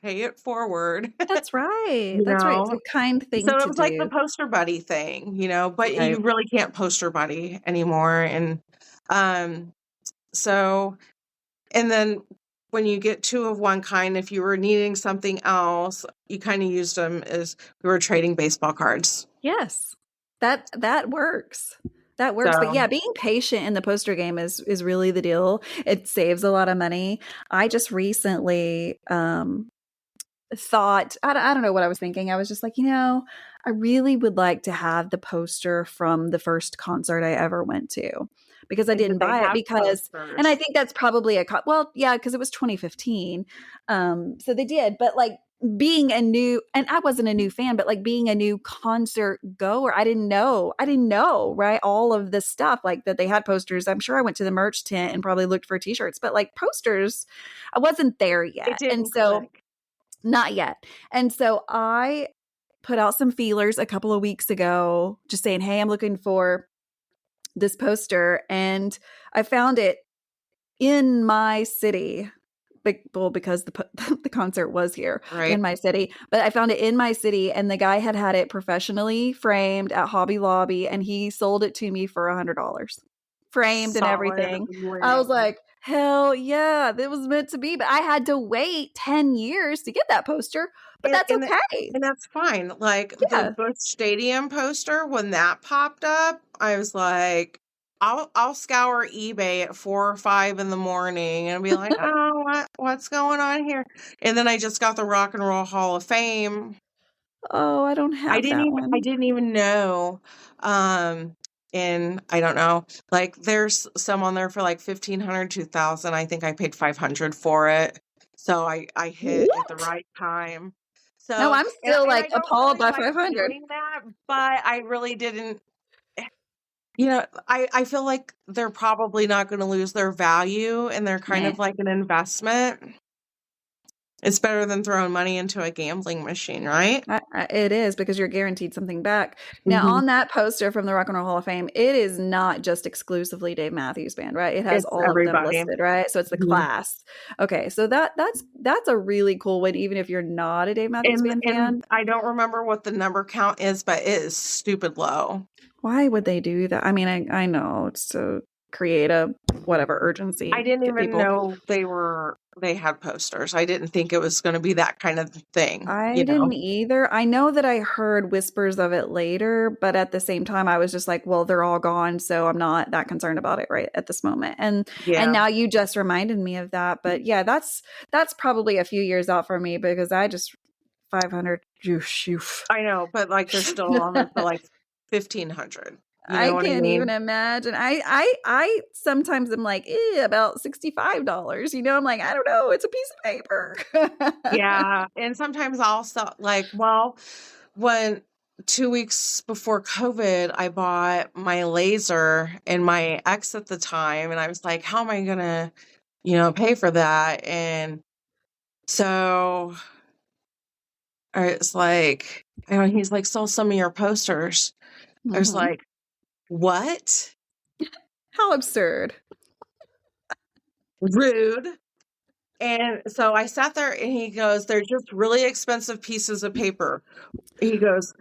pay it forward. That's right. That's right. It's a kind thing to do. So it was like the poster buddy thing, but you really can't poster buddy anymore. And so, and then when you get 2 of one kind, if you were needing something else, you kind of used them as we were trading baseball cards. Yes, that works. That works. So, but yeah, being patient in the poster game is really the deal. It saves a lot of money. I just recently thought, I don't know what I was thinking. I was just like, I really would like to have the poster from the first concert I ever went to, because I didn't buy it and I think that's probably because it was 2015. So they did, but like being and I wasn't a new fan, but like being a new concert goer, I didn't know, right? All of this stuff, like that they had posters. I'm sure I went to the merch tent and probably looked for t-shirts, but like posters, I wasn't there yet. And so not yet. And so I put out some feelers a couple of weeks ago, just saying, hey, I'm looking for this poster. And I found it in my city, because the concert was here in my city. But I found it in my city, and the guy had it professionally framed at Hobby Lobby, and he sold it to me for $100. Framed and everything. I was like, hell yeah, that was meant to be. But I had to wait 10 years to get that poster. But that's okay. And that's fine. Like the Busch Stadium poster, when that popped up, I was like, I'll scour eBay at 4 or 5 in the morning and be like, oh, what's going on here? And then I just got the Rock and Roll Hall of Fame. Oh, I don't have that one. I didn't even know. And I don't know, like there's some on there for like 1,500, 2,000. I think I paid 500 for it. So I hit at the right time. So No, I'm still and like I don't appalled really by like 500. doing that, but I really didn't. You know, I feel like they're probably not going to lose their value, and they're kind of like an investment. It's better than throwing money into a gambling machine, right? It is, because you're guaranteed something back. Now, Mhm. on that poster from the Rock and Roll Hall of Fame, it is not just exclusively Dave Matthews Band, right? It has It's all of them everybody. listed, right? So it's the Mhm. class. Okay, so that's a really cool way, even if you're not a Dave Matthews Band fan. And I don't remember what the number count is, but it is stupid low. Why would they do that? I mean, I know it's to create a whatever urgency. I didn't get even people. know they had posters. I didn't think it was going to be that kind of thing. I you know? didn't either. I know that I heard whispers of it later, but at the same time, I was just like, well, they're all gone, so I'm not that concerned about it right at this moment. And now you just reminded me of that. But yeah, that's probably a few years out for me, because I just 500. I know, but like they're still on there for like 1,500. You know I what I can't mean? even imagine. I sometimes am like, about $65. You know, I'm like, I don't know. It's a piece of paper. Yeah. And sometimes I'll stop, like, well, when 2 weeks before COVID, I bought my laser, and my ex at the time, and I was like, how am I going to, pay for that? And so it's like, he's like, sell some of your posters. I was Mhm. like, what? How absurd. Rude. And so I sat there, and he goes, they're just really expensive pieces of paper. He goes,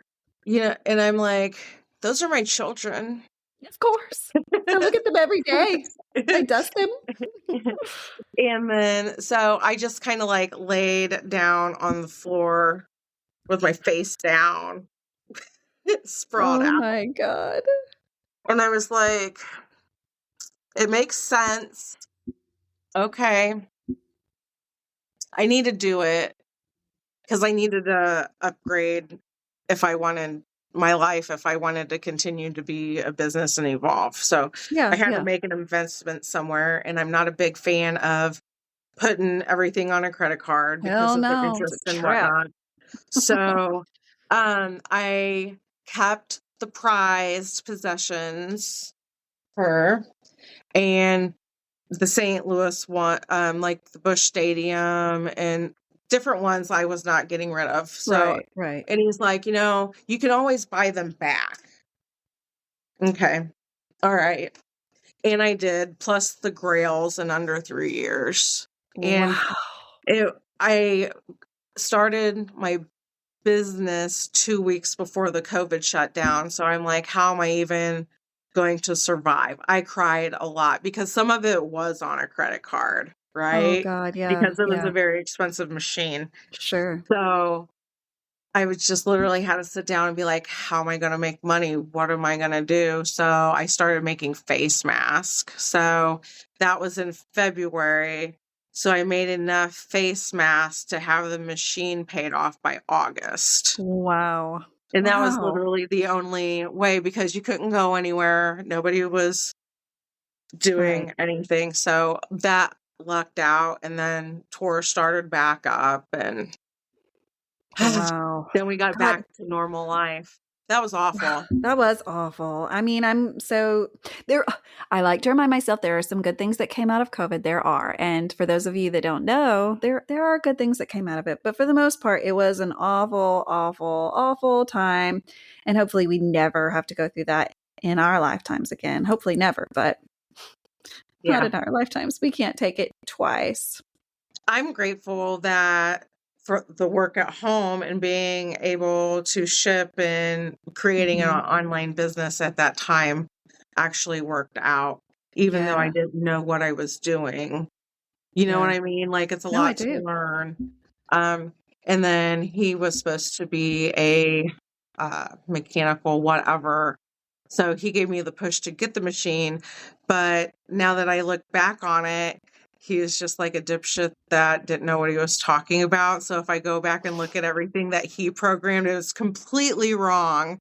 and I'm like, those are my children. Of course. I look at them every day. I dust them. And then, so I just kind of like laid down on the floor with my face down, sprawled Oh out. my God. And I was like, it makes sense. Okay. I need to do it because I needed to upgrade if I wanted to continue to be a business and evolve. So I had to make an investment somewhere, and I'm not a big fan of putting everything on a credit card because of the interest and whatnot. So I kept the prized possessions and the St. Louis one, like the Busch Stadium and different ones I was not getting rid of. So, right. And he's like, you can always buy them back. Okay. All right. And I did, plus the grails in under 3 years. And I started my business 2 weeks before the COVID shutdown. So I'm like, how am I even going to survive? I cried a lot because some of it was on a credit card, right? Oh God, yeah. Because it was a very expensive machine. Sure. So I was just literally had to sit down and be like, how am I going to make money? What am I going to do? So I started making face masks. So that was in February. So I made enough face masks to have the machine paid off by August. Wow. And that was literally the only way because you couldn't go anywhere. Nobody was doing anything. So that lucked out. And then tours started back up, and then we got back to normal life. That was awful. That was awful. I mean, I like to remind myself there are some good things that came out of COVID. There are. And for those of you that don't know, there are good things that came out of it. But for the most part, it was an awful, awful, awful time. And hopefully we never have to go through that in our lifetimes again. Hopefully never, but not in our lifetimes. We can't take it twice. I'm grateful that for the work at home and being able to ship and creating an online business at that time actually worked out, even though I didn't know what I was doing. You know what I mean? Like, it's a lot to learn. And then he was supposed to be a mechanical whatever So he gave me the push to get the machine. But now that I look back on it, he was just like a dipshit that didn't know what he was talking about. So if I go back and look at everything that he programmed, it was completely wrong.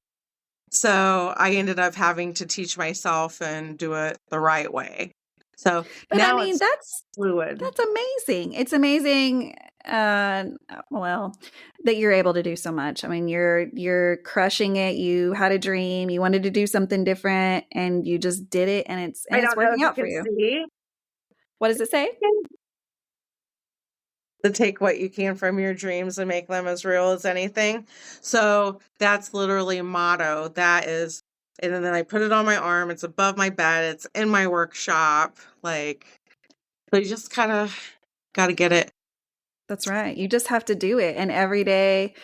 So I ended up having to teach myself and do it the right way. So But now I mean, it's fluid. that's amazing. It's amazing, well, that you're able to do so much. I mean, you're crushing it. You had a dream. You wanted to do something different, and you just did it, and it's I don't know working if out for you you. can see. What does it say? To take what you can from your dreams and make them as real as anything. So that's literally a motto. That is, and then I put it on my arm. It's above my bed. It's in my workshop. Like, so you just kind of got to get it. That's right. You just have to do it, and every day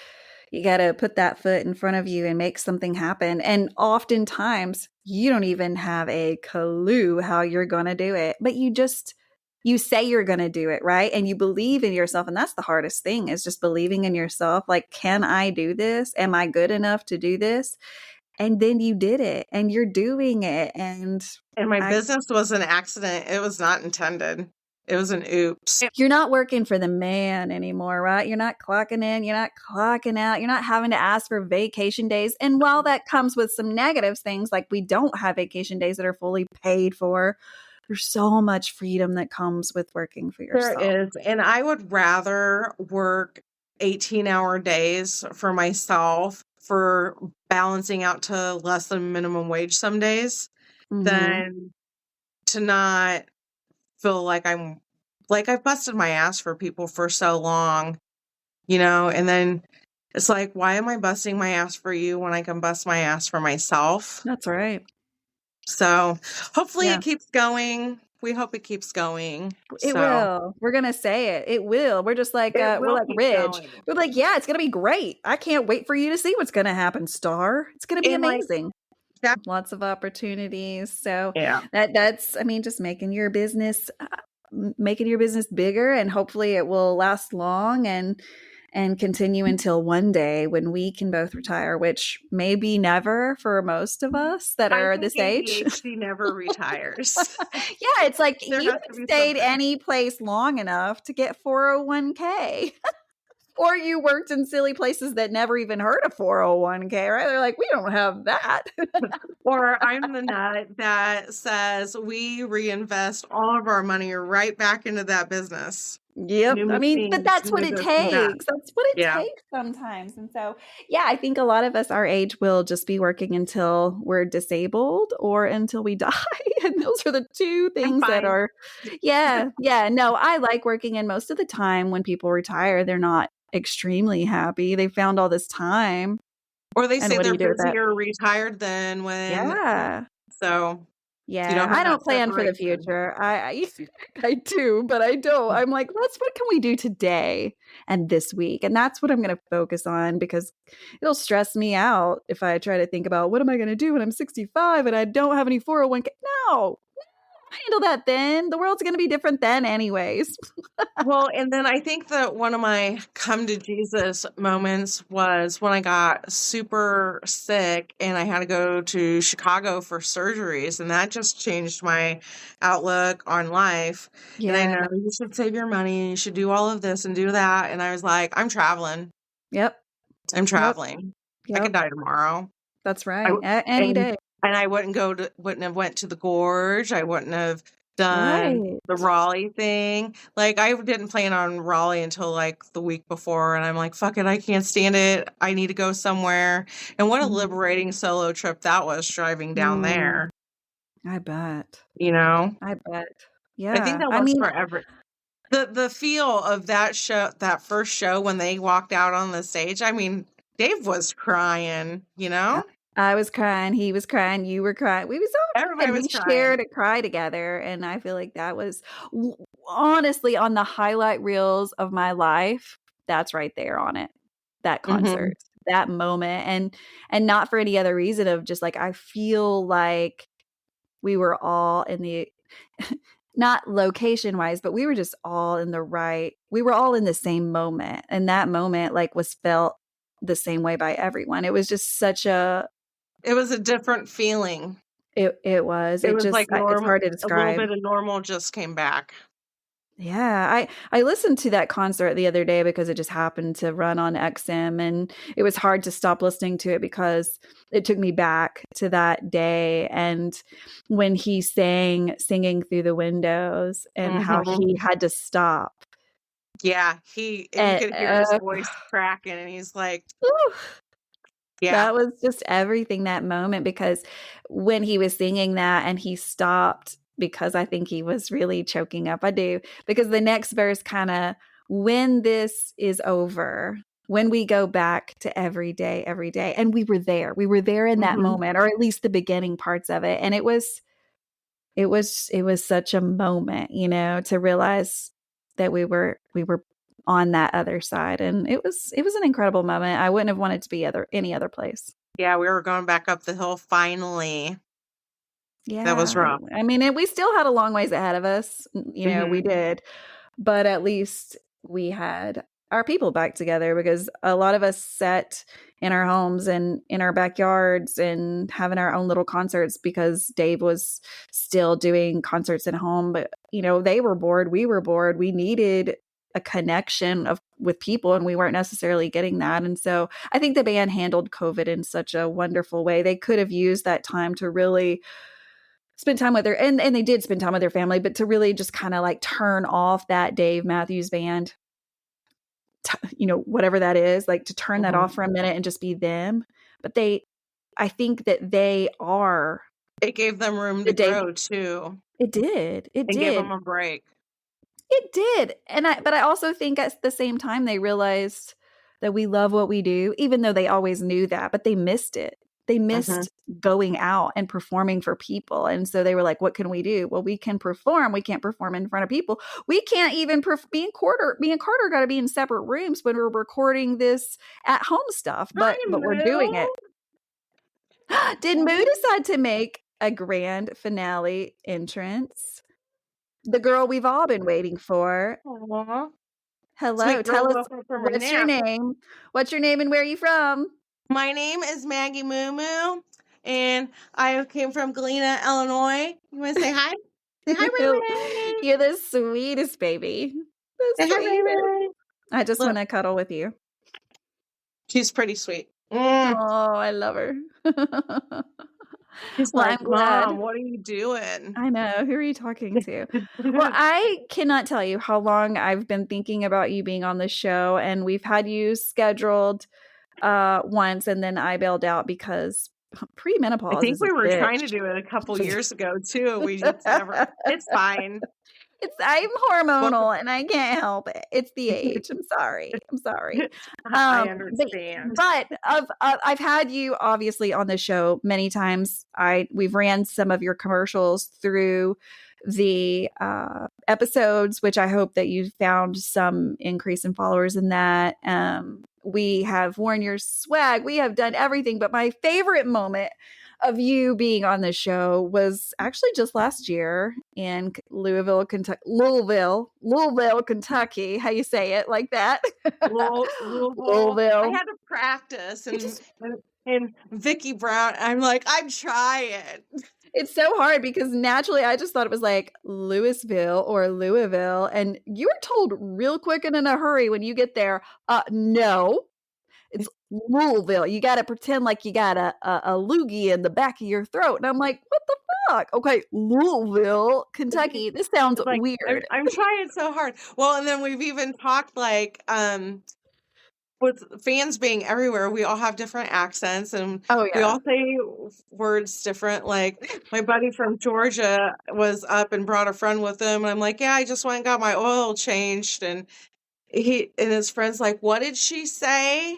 you got to put that foot in front of you and make something happen. And oftentimes you don't even have a clue how you're going to do it, but you say you're going to do it, right? And you believe in yourself. And that's the hardest thing, is just believing in yourself. Like, can I do this? Am I good enough to do this? And then you did it, and you're doing it. And my business was an accident. It was not intended. It was an oops. You're not working for the man anymore, right? You're not clocking in, you're not clocking out, you're not having to ask for vacation days. And while that comes with some negative things, like we don't have vacation days that are fully paid for, there's so much freedom that comes with working for yourself. There is. And I would rather work 18-hour days for myself for balancing out to less than minimum wage some days than to not feel like I've busted my ass for people for so long, and then it's like, why am I busting my ass for you when I can bust my ass for myself? That's right. So hopefully it keeps going. We hope it keeps going. It will. We're going to say it. It will. We're just like, we're like Ridge. Going. We're like, yeah, it's going to be great. I can't wait for you to see what's going to happen, Star. It's going to be amazing. Lots of opportunities. So that's, I mean, just making your business bigger, and hopefully it will last long and continue until one day when we can both retire, which may be never for most of us that are this age. ADHD never retires. Yeah, it's like you stayed any place long enough to get 401k. Or you worked in silly places that never even heard of 401k, right? They're like, we don't have that. Or I'm the nut that says we reinvest all of our money right back into that business. Yep. I mean, but that's what it takes. That's what it takes sometimes. And so, yeah, I think a lot of us our age will just be working until we're disabled or until we die. And those are the two things that are, no, I like working. And most of the time when people retire, they're not extremely happy. They found all this time. Or they say they're busier retired than when. So. Yeah, I don't plan for the future. I do, but I don't. I'm like, what can we do today and this week? And that's what I'm going to focus on, because it'll stress me out if I try to think about what am I going to do when I'm 65 and I don't have any 401k. No, handle that then. The world's going to be different then anyways. Well, and then I think that one of my come to Jesus moments was when I got super sick and I had to go to Chicago for surgeries, and that just changed my outlook on life. Yeah. And I know you should save your money and you should do all of this and do that. And I was like, I'm traveling. Yep. I'm traveling. Yep. I could die tomorrow. That's right. Any day. And I wouldn't have went to the gorge. I wouldn't have done the Raleigh thing. Like, I didn't plan on Raleigh until like the week before, and I'm like, fuck it, I can't stand it. I need to go somewhere. And what a liberating solo trip that was, driving down there. I bet. I bet. Yeah. I think that was forever. The feel of that show, that first show when they walked out on the stage, I mean, Dave was crying, I was crying. He was crying. You were crying. We was all everybody was crying. Shared a cry together, and I feel like that was honestly on the highlight reels of my life. That's right there on it. That concert, that moment, and not for any other reason of just like I feel like we were all in the not location wise, but we were just all in the right. We were all in the same moment, and that moment like was felt the same way by everyone. It was just such a It was a different feeling. It was. It It was just like it's normal. hard to A little describe. bit of normal just came back. Yeah, I listened to that concert the other day because it just happened to run on XM, and it was hard to stop listening to it because it took me back to that day and when he sang Singing Through the Windows and how Mhm. he had to stop. Yeah, you And could hear his voice cracking, and he's like, whew, yeah. that was just everything that moment because when he was singing that and he stopped because I think he was really choking up. I do. Because the next verse kind of, when this is over, when we go back to every day, and we were there. We were there in that Mhm. moment, or at least the beginning parts of it. And it was such a moment, to realize that we were on that other side. And it was an incredible moment. I wouldn't have wanted to be any other place. Yeah, we were going back up the hill finally. That was Yeah. rough. I mean, and we still had a long ways ahead of us. We did. But at least we had our people back together because a lot of us sat in our homes and in our backyards and having our own little concerts because Dave was still doing concerts at home. But, they were bored. We were bored. We needed a connection with people, and we weren't necessarily getting that. And so I think the band handled COVID in such a wonderful way. They could have used that time to really spend time with her, and they did spend time with their family, but to really just kind of like turn off that Dave Matthews Band, whatever that is, like to turn that off for a minute and just be them. But I think that they are. It gave them room to grow too. It did. It and did. Gave them a break. It did. But I also think at the same time they realized that we love what we do, even though they always knew that, but they missed it. They missed going out and performing for people. And so they were like, what can we do? Well, we can perform. We can't perform in front of people. We can't even me and Carter got to be in separate rooms when we're recording this at home stuff, but we're doing it. Did Moo decide to make a grand finale entrance? The girl we've all been waiting for. Aww. Hello, tell us what's your name? What's your name and where are you from? My name is Maggie Moo Moo, and I came from Galena, Illinois. You want to say hi? Say hi, Renae. You're the sweetest baby. Say hi, Renae. I just want to cuddle with you. She's pretty sweet. Oh, I love her. She's like, Mom, what are you doing? I know. Who are you talking to? Well, I cannot tell you how long I've been thinking about you being on the show, and we've had you scheduled once, and then I bailed out because premenopause. I think we were trying to do it a couple years ago too. We just never. It's fine. I'm hormonal and I can't help it. It's the age. I'm sorry. I understand. But I've had you obviously on the show many times. We've ran some of your commercials through the episodes, which I hope that you found some increase in followers in that. We have worn your swag. We have done everything. But my favorite moment of you being on the show was actually just last year in Louisville, Kentucky. How you say it like that? Louisville. I had to practice, and Vicky Brown. I'm like, I'm trying. It's so hard because naturally I just thought it was like Louisville or Louisville, and you were told real quick and in a hurry when you get there. No. It's Louisville. You got to pretend like you got a loogie in the back of your throat. And I'm like, what the fuck? Okay, Louisville, Kentucky. This sounds like, weird. I'm trying so hard. Well, and then we've even talked like with fans being everywhere, we all have different accents and we all say words different. Like my buddy from Georgia was up and brought a friend with him. And I'm like, yeah, I just went and got my oil changed. And his friend's like, what did she say?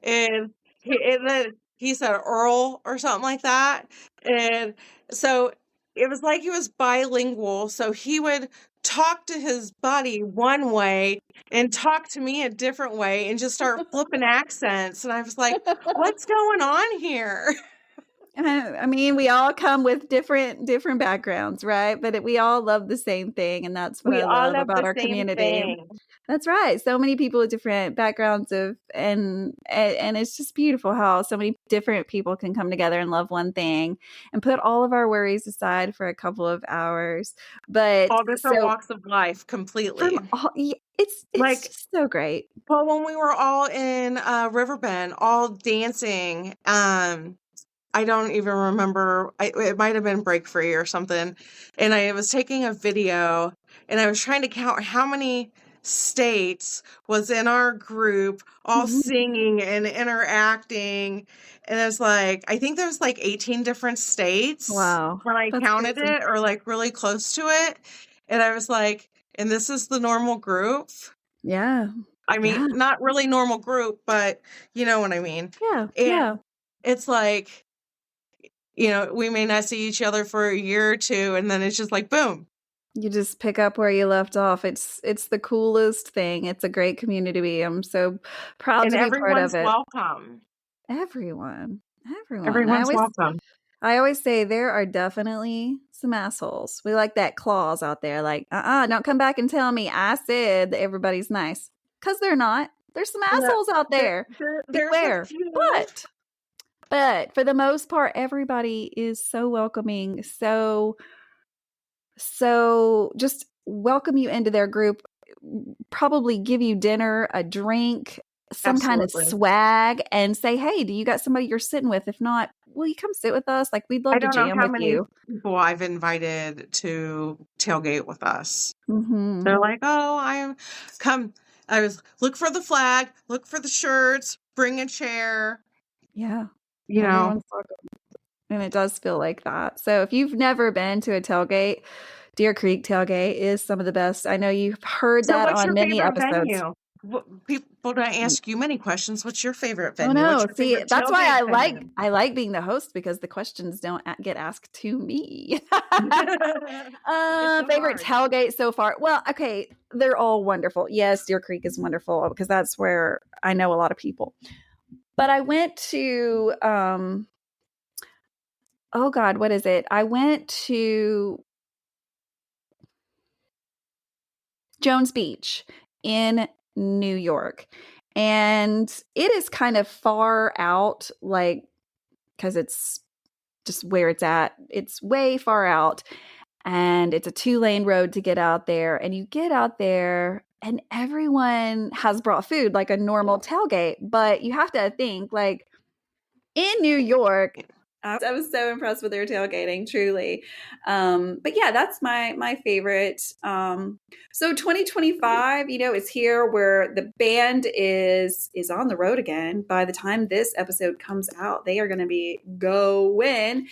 And then he said Earl or something like that. And so it was like he was bilingual. So he would talk to his buddy one way and talk to me a different way and just start flipping accents. And I was like, what's going on here? I mean, we all come with different backgrounds, right? But we all love the same thing, and that's what We I all love love about the our same community. thing. That's right. So many people with different backgrounds and it's just beautiful how so many different people can come together and love one thing and put all of our worries aside for a couple of hours. But All different so walks of life, completely. from all, it's Like, just so great. well, when we were all in Riverbend, all dancing, I don't even remember. It might have been Break Free or something. And I was taking a video and I was trying to count how many states was in our group all Mhm. singing and interacting. And it's like, I think there's like 18 different states Wow, when I that's counted crazy. it, or like really close to it. And I was like, and this is the normal group? Yeah, I mean, yeah, not really normal group, but you know what I mean. yeah, And yeah. it's like, we may not see each other for a year or two, and then it's just like, boom. You just pick up where you left off. It's the coolest thing. It's a great community to be. I'm so proud And to be part of everyone's it. welcome. Everyone. Everyone. Everyone's welcome. I always say there are definitely some assholes. We like that clause out there, like, don't come back and tell me I said that everybody's nice. Because they're not. There's some Yeah, assholes out there. there's a Beware. few. But for the most part, everybody is so welcoming, so just welcome you into their group, probably give you dinner, a drink, some kind of Absolutely. swag, and say, hey, do you got somebody you're sitting with? If not, will you come sit with us? Like, we'd I love to don't know jam how with many you. people I've invited to tailgate with us. Mm-hmm. They're like, oh, I was look for the flag, look for the shirts, bring a chair. Yeah. You know, Everyone's welcome. And it does feel like that. So if you've never been to a tailgate, Deer Creek tailgate is some of the best. I know you've heard so that what's on your many favorite episodes. venue? People don't ask you many questions. What's your favorite Oh venue? What's no! your See, favorite that's why tailgate I like being the host, because the questions don't get asked to me. venue? It's so Favorite hard. tailgate so far? Well, okay, they're all wonderful. Yes, Deer Creek is wonderful because that's where I know a lot of people. But I went to oh God, what is it? I went to Jones Beach in New York. And it is kind of far out, like, because it's just where it's at. It's way far out. And it's a 2-lane road to get out there. And you get out there, and everyone has brought food like a normal tailgate. But you have to think, like, in New York, I was so impressed with their tailgating, truly. But yeah, that's my favorite. So 2025, is here, where the band is on the road again. By the time this episode comes out, they are going to be going.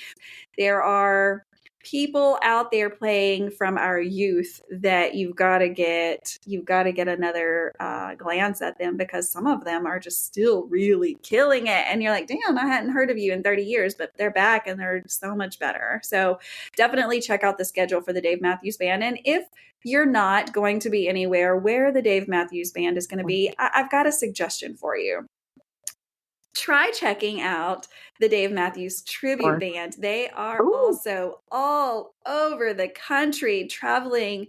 There are people out there playing from our youth that you've got to get another glance at them, because some of them are just still really killing it, and you're like, damn, I hadn't heard of you in 30 years, but they're back and they're so much better. So definitely check out the schedule for the Dave Matthews Band. And if you're not going to be anywhere where the Dave Matthews Band is going to be, I've got a suggestion for you. Try checking out the Dave Matthews Tribute Band. They are also all over the country, traveling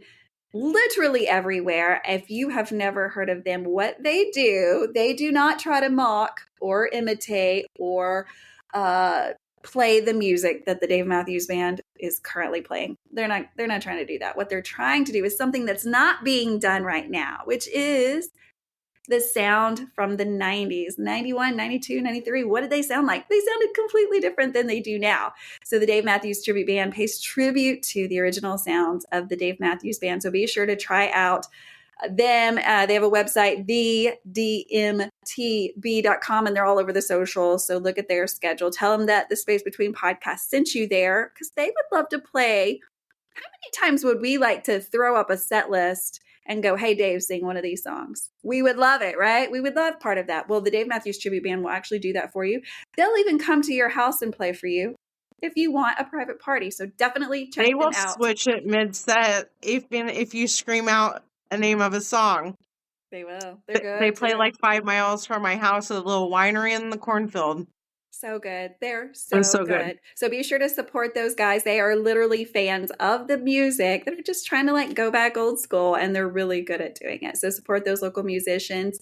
literally everywhere. If you have never heard of them, what they do not try to mock or imitate or play the music that the Dave Matthews Band is currently playing. They're not trying to do that. What they're trying to do is something that's not being done right now, which is the sound from the 90s, 91, 92, 93. What did they sound like? They sounded completely different than they do now. So the Dave Matthews Tribute Band pays tribute to the original sounds of the Dave Matthews Band. So be sure to try out them. They have a website, thedmtb.com, and they're all over the socials. So look at their schedule. Tell them that the Space Between podcast sent you there, because they would love to play. How many times would we like to throw up a set list and go, hey, Dave, sing one of these songs? We would love it, right? We would love part of that. Well, the Dave Matthews Tribute Band will actually do that for you. They'll even come to your house and play for you if you want a private party. So definitely check them out. They will switch it mid-set if you scream out a name of a song. They will. They're good. They play like 5 miles from my house at a little winery in the cornfield. So good. They're They're so so good. good. So be sure to support those guys. They are literally fans of the music. They're just trying to like go back old school, and they're really good at doing it. So support those local musicians.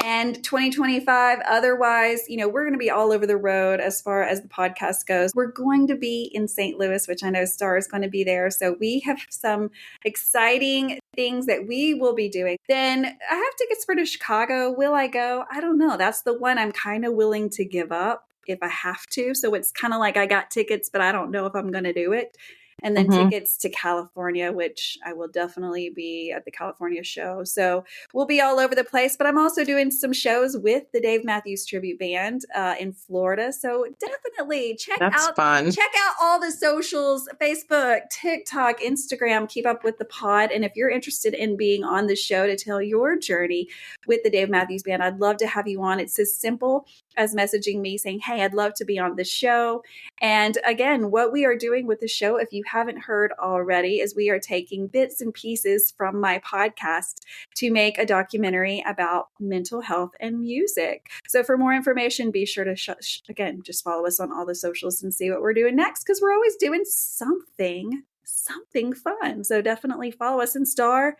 And 2025, otherwise, we're going to be all over the road as far as the podcast goes. We're going to be in St. Louis, which I know Star is going to be there. So we have some exciting things that we will be doing. Then I have tickets for to Chicago. Will I go? I don't know. That's the one I'm kind of willing to give up if I have to. So it's kind of like I got tickets, but I don't know if I'm going to do it. And then tickets to California, which I will definitely be at the California show. So we'll be all over the place. But I'm also doing some shows with the Dave Matthews Tribute Band in Florida. So definitely check out all the socials, Facebook, TikTok, Instagram. Keep up with the pod. And if you're interested in being on the show to tell your journey with the Dave Matthews Band, I'd love to have you on. It's as simple as messaging me saying, hey, I'd love to be on the show. And again, what we are doing with the show, if you haven't heard already, is we are taking bits and pieces from my podcast to make a documentary about mental health and music. So for more information, be sure to, again, just follow us on all the socials and see what we're doing next, because we're always doing something fun. So definitely follow us. And Star,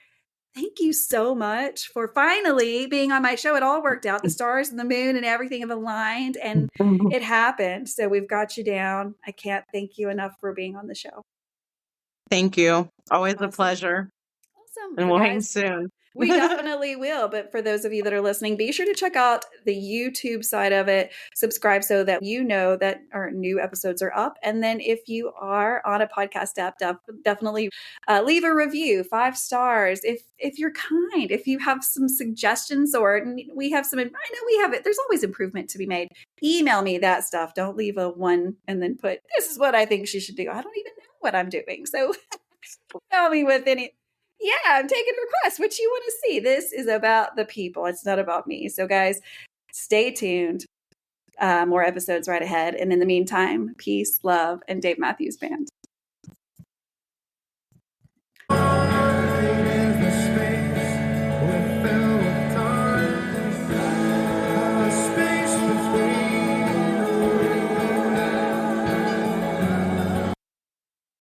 thank you so much for finally being on my show. It all worked out. The stars and the moon and everything have aligned, and it happened. So we've got you down. I can't thank you enough for being on the show. Thank you. Always a pleasure. Awesome. And we'll hang soon. We definitely will. But for those of you that are listening, be sure to check out the YouTube side of it. Subscribe so that you know that our new episodes are up. And then if you are on a podcast app, definitely leave a review, 5 stars. If you're kind, if you have some suggestions, or we have some, I know we have it. There's always improvement to be made. Email me that stuff. Don't leave a 1 and then put, this is what I think she should do. I don't even know what I'm doing. So tell me with any. Yeah, I'm taking requests. What you want to see? This is about the people. It's not about me. So, guys, stay tuned. More episodes right ahead. And in the meantime, peace, love, and Dave Matthews Band.